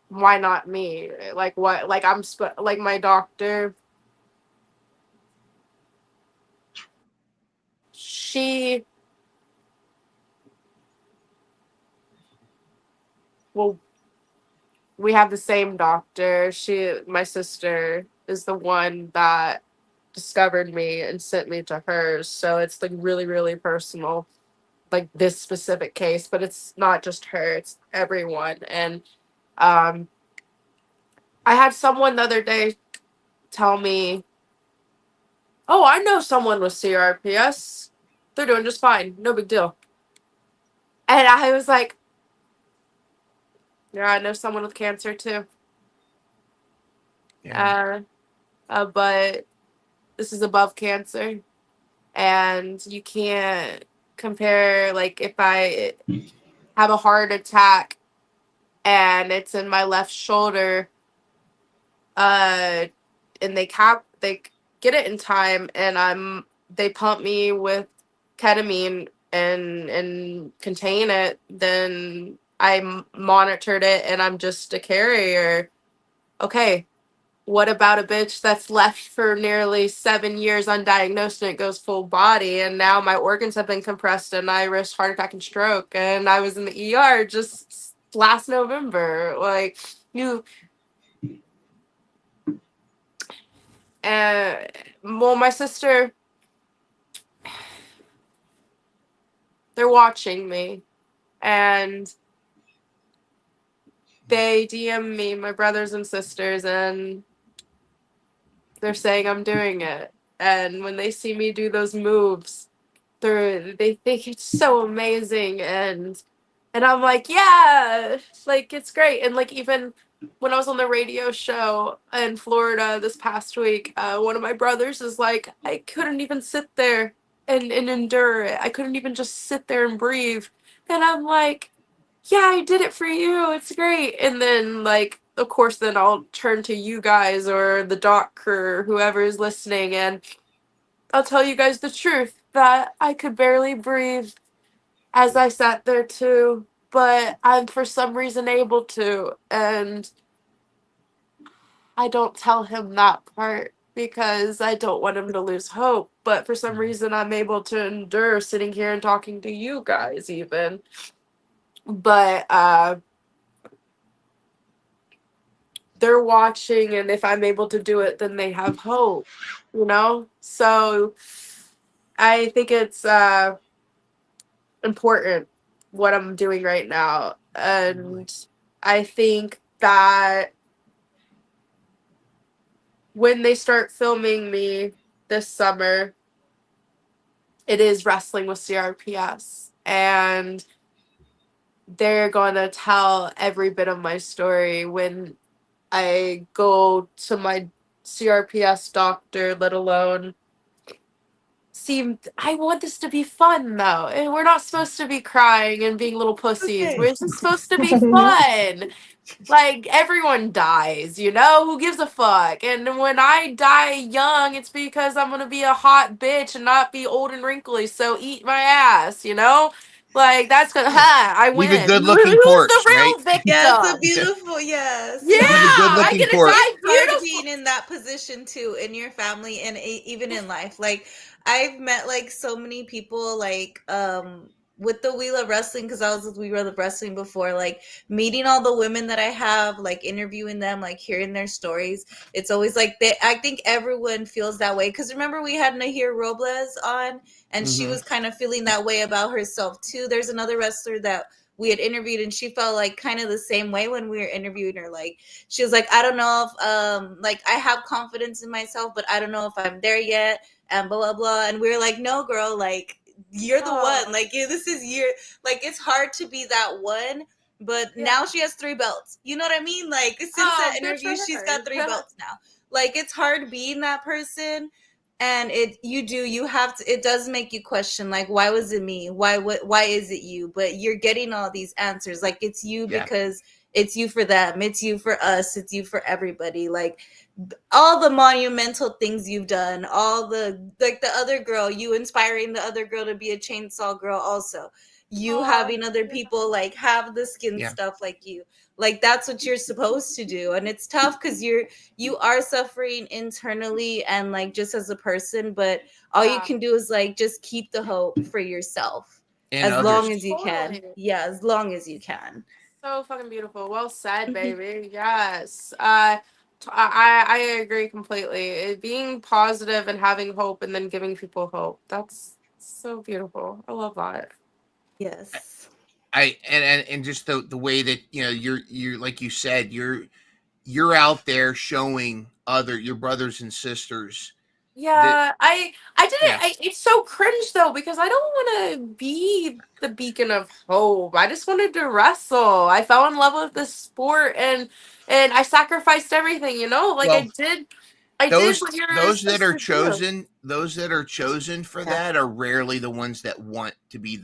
why not me? Like what? Like like my doctor. She well, we have the same doctor. My sister is the one that discovered me and sent me to hers. So it's like really, really personal, like this specific case, but it's not just her, it's everyone. And um, I had someone the other day tell me, oh, I know someone with CRPS. They're doing just fine. No big deal. And I was like, yeah, I know someone with cancer too. Yeah. But this is above cancer. And you can't compare, like, if I have a heart attack and it's in my left shoulder, uh, and they get it in time, and they pump me with ketamine and contain it, then monitored it and I'm just a carrier. Okay, what about a bitch that's left for nearly 7 years undiagnosed and it goes full body, and now my organs have been compressed and I risked heart attack and stroke, and I was in the ER just last November. Like, you uh well, my sister, they're watching me, and they DM me, my brothers and sisters, and they're saying I'm doing it. And when they see me do those moves, they think it's so amazing, and I'm like, yeah, like it's great. And like, even when I was on the radio show in Florida this past week, one of my brothers is like, I couldn't even sit there and endure it. I couldn't even just sit there and breathe. And I'm like, yeah, I did it for you. It's great. And then, like, of course, then I'll turn to you guys or the doc crew or whoever is listening, and I'll tell you guys the truth that I could barely breathe as I sat there too, but I'm for some reason able to. And I don't tell him that part because I don't want him to lose hope. But for some reason, I'm able to endure sitting here and talking to you guys, even. But they're watching, and if I'm able to do it, then they have hope, you know? So I think it's important what I'm doing right now. And I think that when they start filming me this summer, it is wrestling with CRPS. And they're going to tell every bit of my story when I go to my CRPS doctor, let alone see. I want this to be fun though. And we're not supposed to be crying and being little pussies. Okay. We're supposed to be fun. Like, everyone dies, you know? Who gives a fuck? And when I die young, it's because I'm gonna be a hot bitch and not be old and wrinkly, so eat my ass, you know? Like, that's gonna, I Leave a win. good-looking Who's the corpse, right? real victim? Yeah, it's a beautiful, yes, Yeah, Leave a I good-looking get to corpse. die it's hard beautiful. being in that position too, in your family and even in life. Like, I've met like so many people, like with the We Love Wrestling, because I was with We Love Wrestling before, like meeting all the women that I have, like interviewing them, like hearing their stories. It's always like I think everyone feels that way, because remember we had Nahir Robles on, and she was kind of feeling that way about herself too. There's another wrestler that we had interviewed, and she felt like kind of the same way when we were interviewing her. Like, she was like, I don't know if like I have confidence in myself, but I don't know if I'm there yet, and blah blah blah. And we were like, no girl, like you're the one. Like, this is your, like, it's hard to be that one. But now she has 3 belts. You know what I mean? Like, since that interview, she's got 3 belts now. Like, it's hard being that person. And you have to, it does make you question, like, why was it me? Why is it you? But you're getting all these answers. Like, it's you because it's you for them, it's you for us, it's you for everybody. Like, all the monumental things you've done, all the, like, the other girl, you inspiring the other girl to be a chainsaw girl, also you having other people like have the skin stuff like you, like that's what you're supposed to do. And it's tough because you are suffering internally and like just as a person, but all you can do is like just keep the hope for yourself And as others. long as you can. Yeah, as long as you can. So fucking beautiful. Well said, baby. Yes. I agree completely. Being positive and having hope and then giving people hope. That's so beautiful. I love that. Yes. And just the way that you're like you said, you're out there showing other your brothers and sisters that Yeah, I didn't. It's so cringe though because I don't want to be the beacon of hope. I just wanted to wrestle. I fell in love with this sport and I sacrificed everything. You know, like well I did what you're those that supposed are to do. chosen for that are rarely the ones that want to be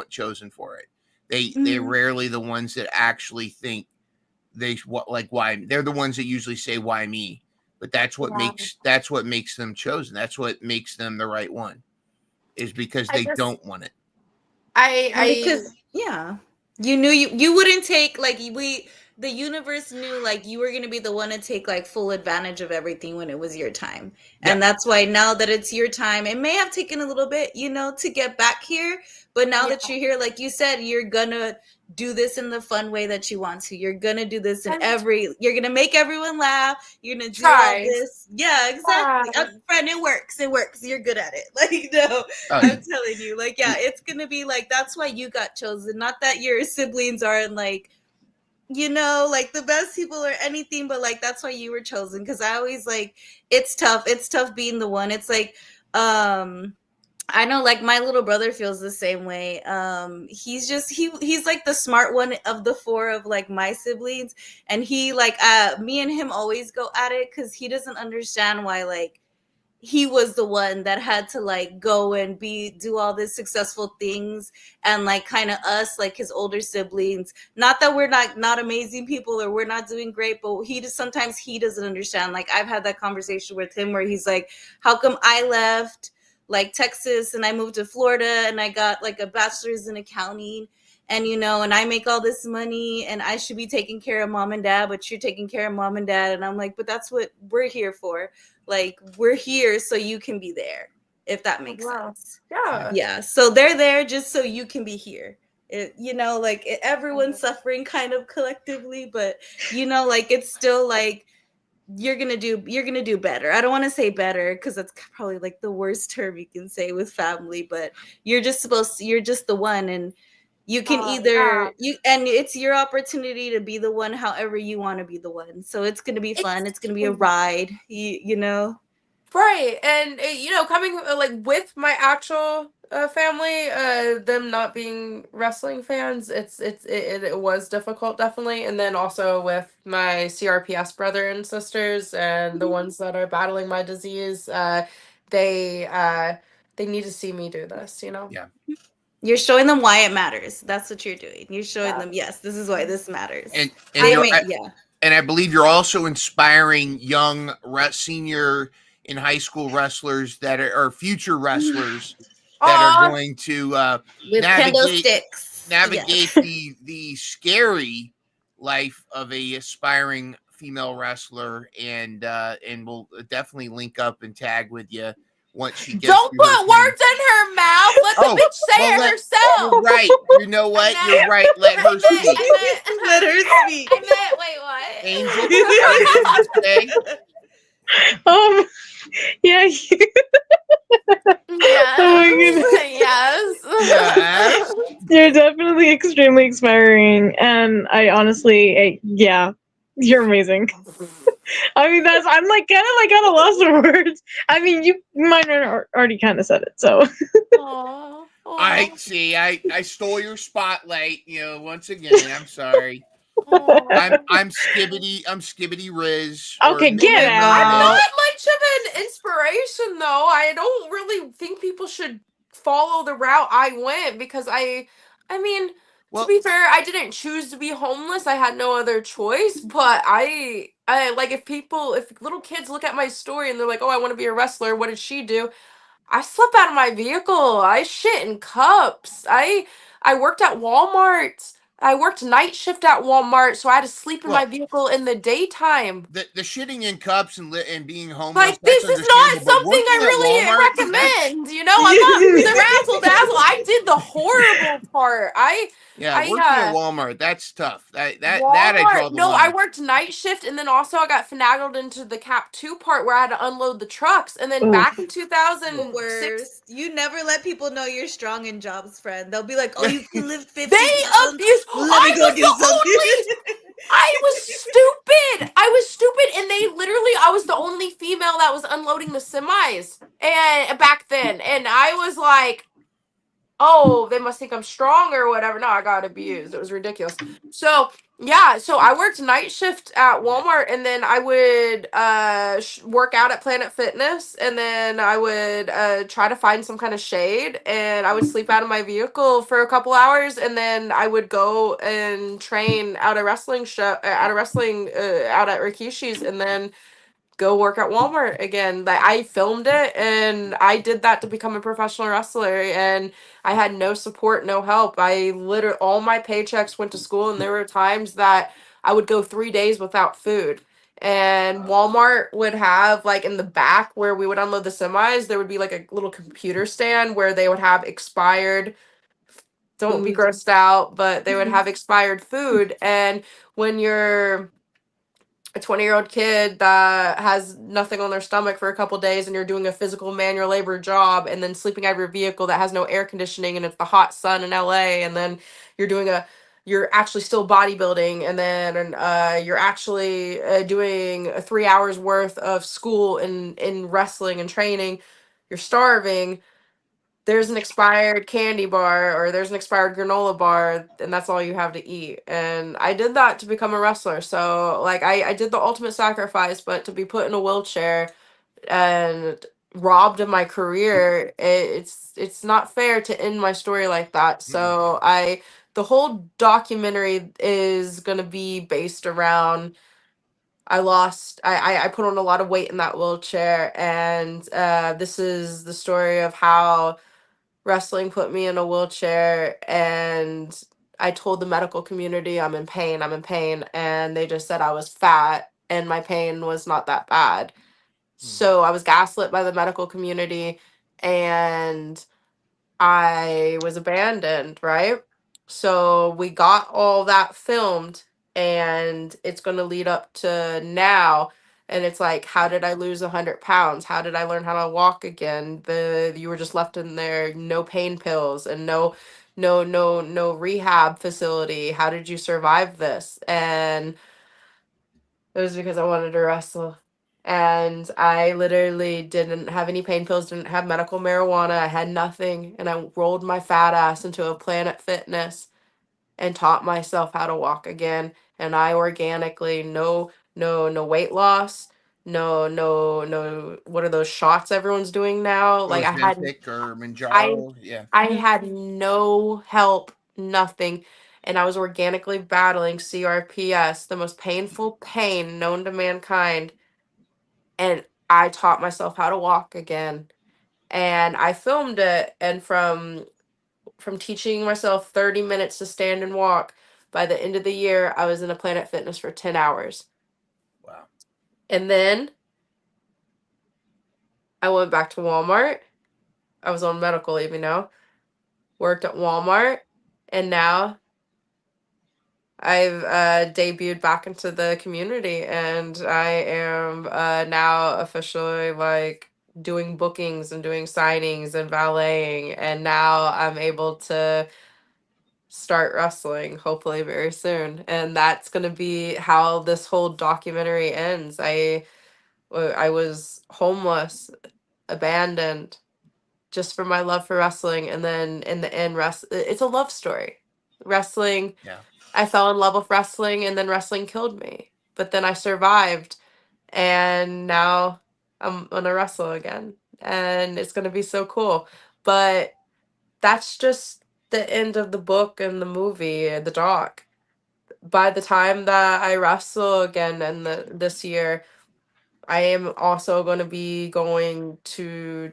chosen for it. They're rarely the ones that actually think why they're the ones that usually say why me. But that's what makes them chosen. That's what makes them the right one, is because I they just don't want it. And I because you knew you wouldn't take, like, the universe knew like you were going to be the one to take like full advantage of everything when it was your time. And that's why now that it's your time, it may have taken a little bit, to get back here, but now that you're here, like you said, you're gonna do this in the fun way that you want to. You're gonna do this in you're gonna make everyone laugh, you're gonna do all this. Yeah, exactly. Friend, it works, you're good at it. Like, no, I'm telling you, like, yeah, it's gonna be like, that's why you got chosen, not that your siblings aren't like, like the best people or anything, but like that's why you were chosen. Because I always, like, it's tough being the one. It's like, I know, like, my little brother feels the same way. He's like the smart one of the 4 of like my siblings, and he, like, me and him always go at it because he doesn't understand why, like, he was the one that had to like go and do all these successful things, and like kind of us, like his older siblings, not that we're not amazing people or we're not doing great, but sometimes he doesn't understand. Like, I've had that conversation with him where he's like, how come I left like Texas and I moved to Florida and I got like a bachelor's in accounting, and and I make all this money and I should be taking care of mom and dad, but you're taking care of mom and dad. And I'm like, but that's what we're here for. Like, we're here so you can be there, if that makes sense. Yeah. So they're there just so you can be here. Everyone's suffering kind of collectively, but like, it's still like, you're gonna do better. I don't want to say better because that's probably like the worst term you can say with family, but you're just the one, and you can either and it's your opportunity to be the one however you want to be the one. So it's going to be fun. It's going to be a ride, you know. Right. And coming like with my actual family, them not being wrestling fans, it was difficult, definitely. And then also with my CRPS brother and sisters and the ones that are battling my disease, they need to see me do this, Yeah. You're showing them why it matters. That's what you're doing. You're showing them, yes, this is why this matters. And Yeah. and I believe you're also inspiring young senior in high school wrestlers that are future wrestlers that are going to With kendo sticks. navigate Yes. the scary life of a aspiring female wrestler, and we'll definitely link up and tag with you once she gets. Don't put words in her mouth. Let the bitch say it herself. You're right. You know what? You're right. Let her speak. Let her speak. I meant, wait, what? Angel, anything to say? Yeah. Yes. Oh my goodness. Yes. Yes. You're definitely extremely inspiring, and I honestly, yeah, you're amazing. I mean, I'm like kind of at a loss of words. I mean, you might already kind of said it, so. Aw. I see. I stole your spotlight. Once again, I'm sorry. I'm Skibbity Riz. Okay, get I'm out. not much of an inspiration, though. I don't really think people should follow the route I went, because I mean, to be fair, I didn't choose to be homeless. I had no other choice. But I like, if little kids look at my story and they're like, "Oh, I want to be a wrestler. What did she do?" I slept out of my vehicle. I shit in cups. I worked at Walmart. I worked night shift at Walmart, so I had to sleep in my vehicle in the daytime. The shitting in cups and being homeless. Like, this is not something I really recommend. I'm not the razzle dazzle. I did the horrible part. Working at Walmart, that's tough. That I draw the No, line. I worked night shift, and then also I got finagled into the Cap 2 part where I had to unload the trucks. And then back in 2006, you never let people know you're strong in jobs, friend. They'll be like, "Oh, you can lift 50 they pounds. abused. Let me go do something." I was stupid, and I was the only female that was unloading the semis, and back then, and I was like, "Oh, they must think I'm strong or whatever." No, I got abused. It was ridiculous. So yeah, so I worked night shift at Walmart, and then I would work out at Planet Fitness, and then I would try to find some kind of shade, and I would sleep out of my vehicle for a couple hours, and then I would go and train out a wrestling out at Rikishi's, and then go work at Walmart again. Like, I filmed it, and I did that to become a professional wrestler, and I had no support, no help. I literally, all my paychecks went to school, and there were times that I would go 3 days without food. And Walmart would have, like, in the back where we would unload the semis, there would be like a little computer stand where they would have expired, don't be grossed out, but they would have expired food. And when you're a 20-year-old kid that has nothing on their stomach for a couple days, and you're doing a physical manual labor job, and then sleeping out of your vehicle that has no air conditioning, and it's the hot sun in LA, and then you're actually still bodybuilding, and then you're actually doing 3 hours worth of school in wrestling and training, you're starving, there's an expired candy bar or there's an expired granola bar, and that's all you have to eat. And I did that to become a wrestler. So, like, I did the ultimate sacrifice, but to be put in a wheelchair and robbed of my career, it's not fair to end my story like that. So the whole documentary is gonna be based around, I put on a lot of weight in that wheelchair, and this is the story of how wrestling put me in a wheelchair, and I told the medical community I'm in pain, and they just said I was fat, and my pain was not that bad. So I was gaslit by the medical community, and I was abandoned, right? So we got all that filmed, and it's going to lead up to now. And it's like, how did I lose 100 pounds? How did I learn how to walk again? You were just left in there, no pain pills and no rehab facility. How did you survive this? And it was because I wanted to wrestle. And I literally didn't have any pain pills, didn't have medical marijuana. I had nothing. And I rolled my fat ass into a Planet Fitness and taught myself how to walk again. And I organically, no weight loss, no. What are those shots everyone's doing now? Like Ozempic or I, Manjaro. Yeah. I had no help, nothing, and I was organically battling CRPS, the most painful pain known to mankind, and I taught myself how to walk again, and I filmed it, and from teaching myself 30 minutes to stand and walk, by the end of the year, I was in a Planet Fitness for 10 hours. Wow. And then I went back to Walmart. I was on medical leave, worked at Walmart, and now I've debuted back into the community, and I am now officially like doing bookings and doing signings and valeting, and now I'm able to start wrestling hopefully very soon, and that's going to be how this whole documentary ends. I was homeless, abandoned, just for my love for wrestling, and then in the end, it's a love story. Wrestling, Yeah. I fell in love with wrestling, and then wrestling killed me, but then I survived, and now I'm gonna wrestle again, and it's gonna be so cool. But that's just the end of the book and the movie, the doc. By the time that I wrestle again in this year, I am also going to be going to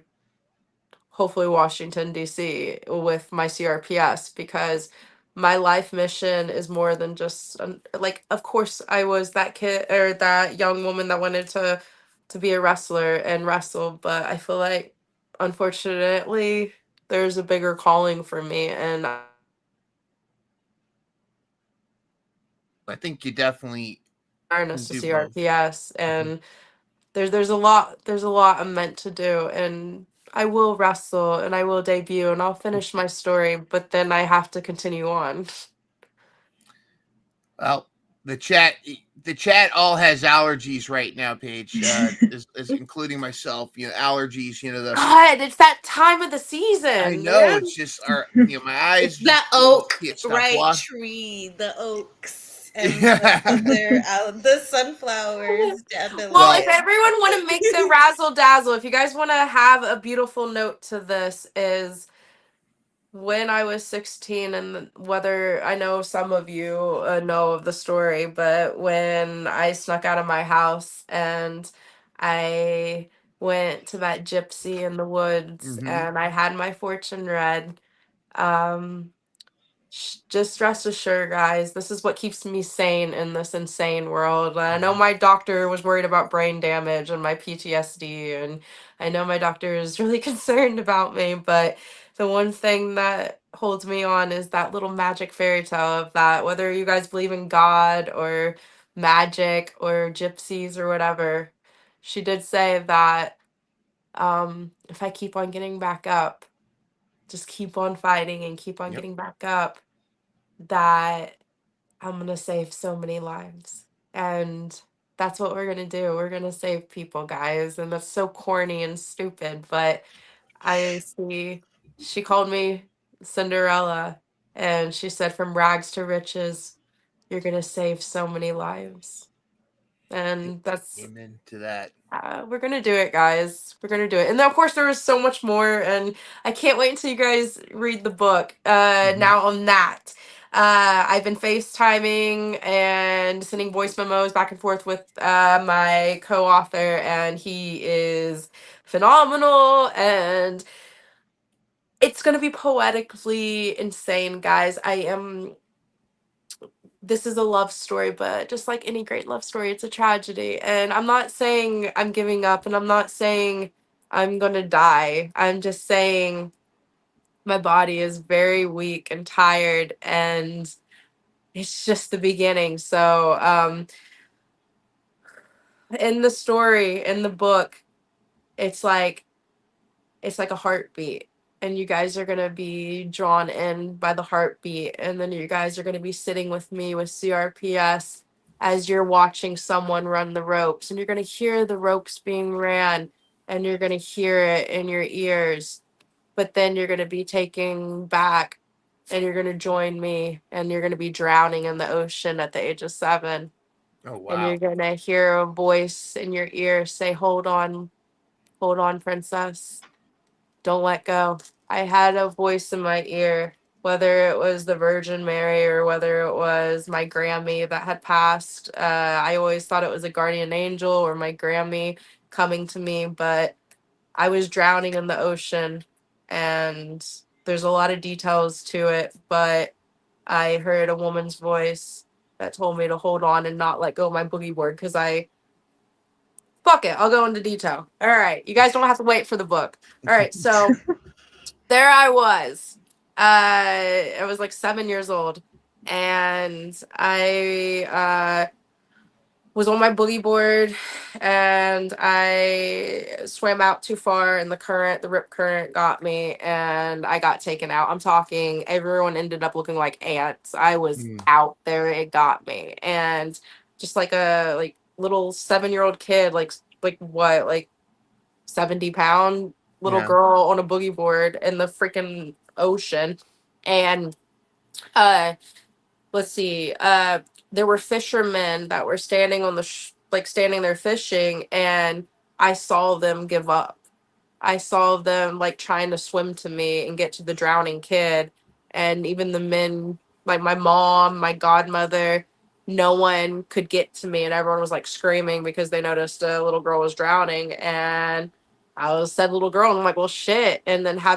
hopefully Washington D.C. with my CRPS, because my life mission is more than just like, of course I was that kid or that young woman that wanted to be a wrestler and wrestle, but I feel like unfortunately there's a bigger calling for me, and I think you definitely can awareness to do both. CRPS, and there's a lot I'm meant to do, and I will wrestle and I will debut and I'll finish my story, but then I have to continue on. Well, the chat all has allergies right now, Paige. Is including myself. Allergies. The God, it's that time of the I season, know man. it's just my eyes It's the just oak, can't stop right? watching. Tree, the oaks, and the other, the sunflowers, Well, if Well, dandelion. everyone want to make the razzle dazzle, if you guys want to have a beautiful note to this, is when I was 16, and whether I know some of you know of the story, but when I snuck out of my house and I went to that gypsy in the woods mhm. and I had my fortune read, um, just rest assured, guys, this is what keeps me sane in this insane world. I know my doctor was worried about brain damage and my PTSD, and I know my doctor is really concerned about me, but the one thing that holds me on is that little magic fairy tale of that, whether you guys believe in God or magic or gypsies or whatever, she did say that if I keep on getting back up, just keep on fighting and keep on Yep. getting back up, that I'm gonna save so many lives. And that's what we're gonna do. We're gonna save people, guys. And that's so corny and stupid, but I see she called me Cinderella, and she said, from rags to riches, you're gonna save so many lives. And that's Amen to that. we're gonna do it, guys. We're gonna do it. And then, of course, there was so much more, and I can't wait until you guys read the book. Mhm. Now on that, I've been FaceTiming and sending voice memos back and forth with my co-author, and he is phenomenal, and it's gonna be poetically insane, guys. This is a love story, but just like any great love story, it's a tragedy. And I'm not saying I'm giving up, and I'm not saying I'm going to die. I'm just saying my body is very weak and tired, and it's just the beginning. So, in the story, in the book, it's like a heartbeat, and you guys are going to be drawn in by the heartbeat, and then you guys are going to be sitting with me with CRPS as you're watching someone run the ropes, and you're going to hear the ropes being ran, and you're going to hear it in your ears, but then you're going to be taken back, and you're going to join me, and you're going to be drowning in the ocean at the age of 7. Oh And wow. you're gonna hear a voice in your ear say, hold on, princess. Don't let go. I had a voice in my ear, whether it was the Virgin Mary or whether it was my Grammy that had passed. I always thought it was a guardian angel or my Grammy coming to me, but I was drowning in the ocean, and there's a lot of details to it, but I heard a woman's voice that told me to hold on and not let go of my boogie board because fuck it, I'll go into detail. All right, you guys don't have to wait for the book. All right, so there I was. I was like 7 years old, and I was on my boogie board, and I swam out too far, and the rip current got me, and I got taken out. I'm talking, everyone ended up looking like ants. I was out there, it got me, and just like a little 7-year-old kid, like what, like 70-pound little Yeah. girl on a boogie board in the freaking ocean, and uh let's see, there were fishermen that were standing on the standing there fishing, and I saw them give up. I saw them like trying to swim to me and get to the drowning kid, and even the men, like my mom, my godmother, no one could get to me, and everyone was like screaming because they noticed a little girl was drowning, and I was said little girl, and I'm like, well shit. And then I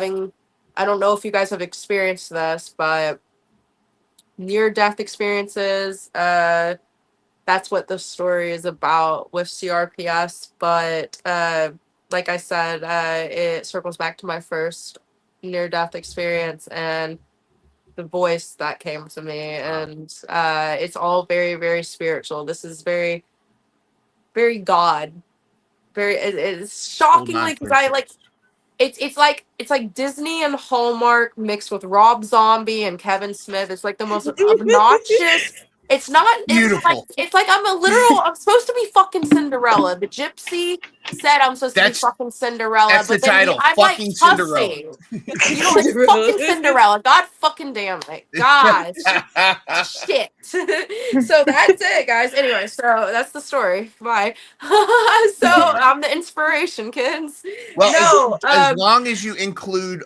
don't know if you guys have experienced this, but near death experiences. That's what the story is about with CRPS. But like I said, it circles back to my first near death experience and the voice that came to me. And it's all very, very spiritual. This is very, very God. It's Hold on, shockingly because I like princess. it's like Disney and Hallmark mixed with Rob Zombie and Kevin Smith. It's like the most obnoxious. It's not. Beautiful. It's like I'm supposed to be fucking Cinderella. The gypsy said I'm supposed to be That's fucking Cinderella, that's the but then title. I'm like Fucking Cinderella. cussing. You know, it's fucking Cinderella. God fucking damn it. Gosh. Shit. So that's it, guys. Anyway, so that's the story. Bye. So I'm the inspiration, kids. Well, No, as long as you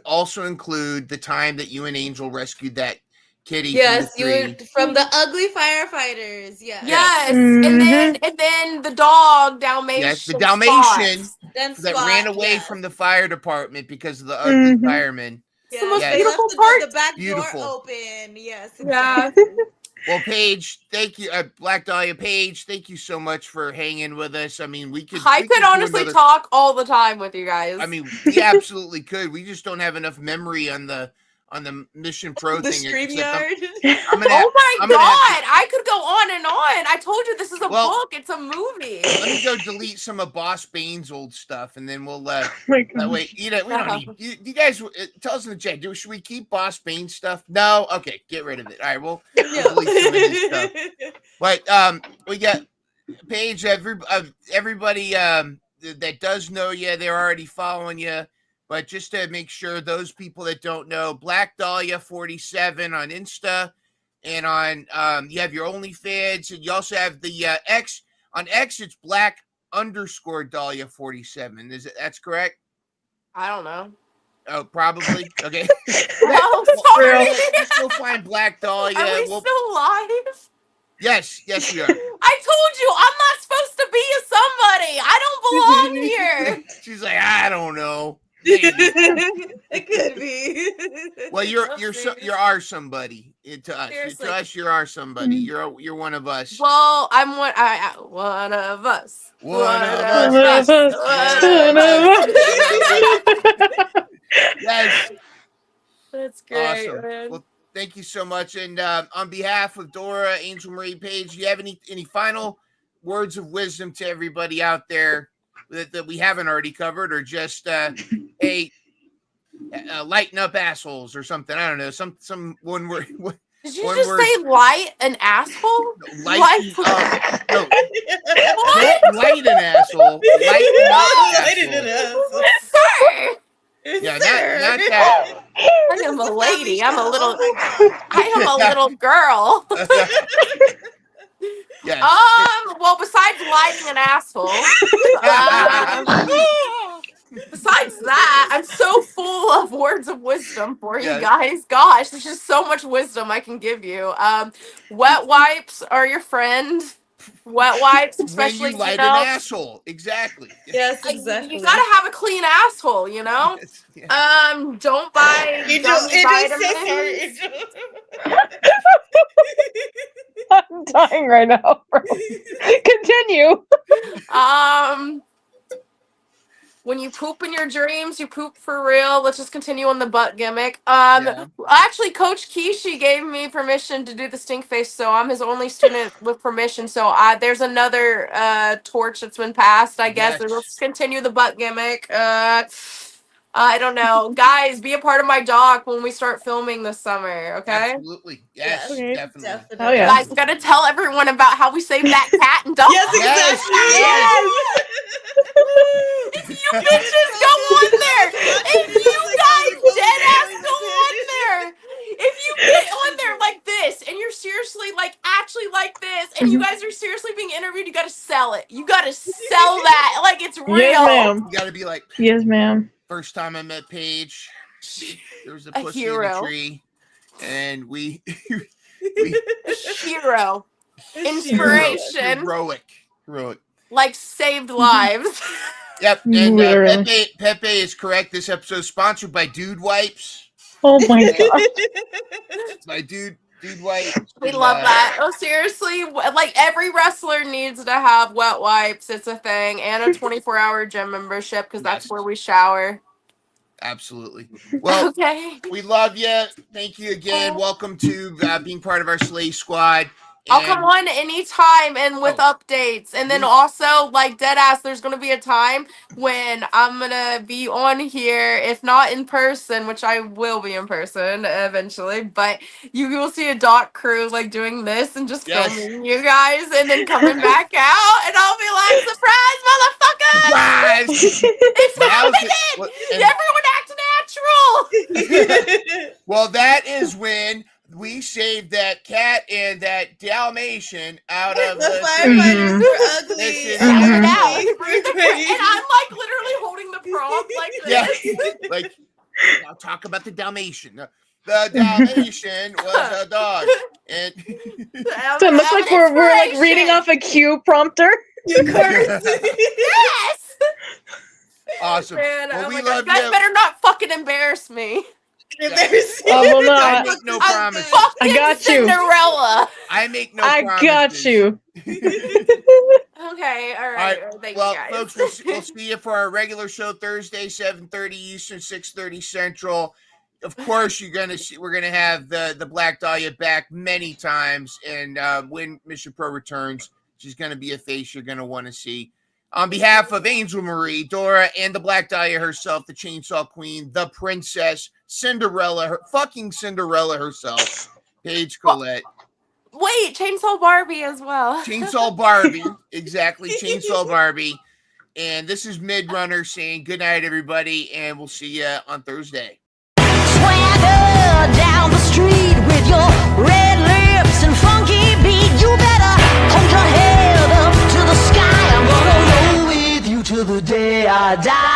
also include the time that you and Angel rescued that kitty from the Yes, tree. from the ugly firefighters. Yes. yes, Mhm. and then the dog Yes, the Dalmatian Dalmatian Spots. Then that Spot. ran away Yes. from the fire department because of the ugly Mhm. firemen. It's the Yes, most Yes. they left beautiful the part. back Beautiful. door open. Yes, Yeah. exactly. Well, Paige, thank you. Black Dahlia, Paige, thank you so much for hanging with us. I mean, we could I could do honestly another. talk all the time with you guys. I mean, we absolutely could. We just don't have enough memory on the Mission Pro The thing. StreamYard. I'm gonna. Oh my I'm god, gonna have to, I could go on and on. I told you this is a Well, book, it's a movie. let me go delete some of Boss Bane's old stuff, and then we'll My that way. gosh. We don't need. You guys tell us in the chat. Should we keep Boss Bane stuff? No. Okay, get rid of it. All right, we'll delete some of his stuff. But we got Paige. Everybody that does know you, they're already following you. But just to make sure, those people that don't know, Black Dahlia 47 on Insta, and on you have your OnlyFans, and you also have the X. On X, it's Black_Dahlia 47. That's correct? I don't know. Oh, probably. Okay. Oh, Well, sorry. just go find Black Dahlia. Are we still live? Yes, we are. I told you I'm not supposed to be a somebody. I don't belong here. She's like, I don't know. Maybe. It could be. Well, you are somebody to us. Seriously. To us, you are somebody. You're one of us. Well, I'm one of us. One of One us. of us. One of us. Yes. That's great, Awesome. man. Well, thank you so much. And on behalf of Dora, Angel Marie, Paige, do you have any final words of wisdom to everybody out there that we haven't already covered, or just lighten up assholes or something? I don't know. Some one word. Did you one just word. say light an asshole? Lighten up. No. What? Don't light an asshole. Lighten up asshole. Sir, Yeah, not that. I am a lady. I'm a little. Oh my God. I am a little girl. Yes. Well, besides lighting an asshole, besides that, I'm so full of words of wisdom for you guys. Gosh, there's just so much wisdom I can give you. Wet wipes are your friend. Wet wipes, especially when you light an asshole. Exactly. Yes, exactly. You gotta have a clean asshole, you know. Don't buy gummy vitamins. I'm dying right now, bro. Continue. When you poop in your dreams, you poop for real. Let's just continue on the butt gimmick. Actually, Coach Kishi gave me permission to do the stink face, so I'm his only student with permission. So there's another torch that's been passed, I guess. Yes. Let's continue the butt gimmick. I don't know. Guys, be a part of my doc when we start filming this summer, okay? Absolutely. Yes, Okay. definitely. Oh, yeah. Guys, we gotta tell everyone about how we saved that cat and dog. Yes, exactly. If you bitches go on there, if you guys dead ass go on there, if you get on there like this and you're seriously like actually like this and you guys are seriously being interviewed, you gotta sell it. You gotta sell that like it's real. Yes, ma'am. You gotta be like, yes, ma'am. first time I met Paige, there was a pussy hero. in the tree, and we Hero. Inspiration. heroic. Like saved lives. Yep, and Literally. Pepe is correct. This episode is sponsored by Dude Wipes. Oh my god. By Dude Wipes. We love that. Oh, seriously, like every wrestler needs to have wet wipes. It's a thing, and a 24-hour gym membership because that's where we shower. Absolutely. Well, okay. We love you. Thank you again. Welcome to being part of our Slay Squad. I'll come on anytime and with updates. And then also, like, deadass, there's going to be a time when I'm going to be on here, if not in person, which I will be in person eventually, but you will see a doc crew, like, doing this and just filming you guys and then coming back out, and I'll be like, surprise, motherfuckers! It's happening! Everyone act natural! Well, that is when we saved that cat and that Dalmatian out of the firefighters were ugly. And I'm like literally holding the prompt like this. Yeah, like I'll talk about the Dalmatian. The Dalmatian was a dog, and so it looks like we're like reading off a cue prompter. You cursed. Yes. Awesome. Man, well, we you love guys you. better not fucking embarrass me. I make no promises. I got you. Cinderella. I make no I promises. got you. Okay, all right. Thank well, you guys. folks, we'll see you for our regular show Thursday, 7:30 Eastern, 6:30 Central. Of course, we're gonna have the Black Dahlia back many times, and when Mission Pro returns, she's gonna be a face you're gonna want to see. On behalf of Angel Marie, Dora, and the Black Dahlia herself, the Chainsaw Queen, the Princess, Cinderella, fucking Cinderella herself, Paige Collette. Wait, Chainsaw Barbie as well. Chainsaw Barbie, exactly, Chainsaw Barbie. And this is Midrunner saying good night, everybody, and we'll see you on Thursday. Swagger down the street with your red lips and funky beat. You better hold your head up to the sky. I'm gonna roll with you till the day I die.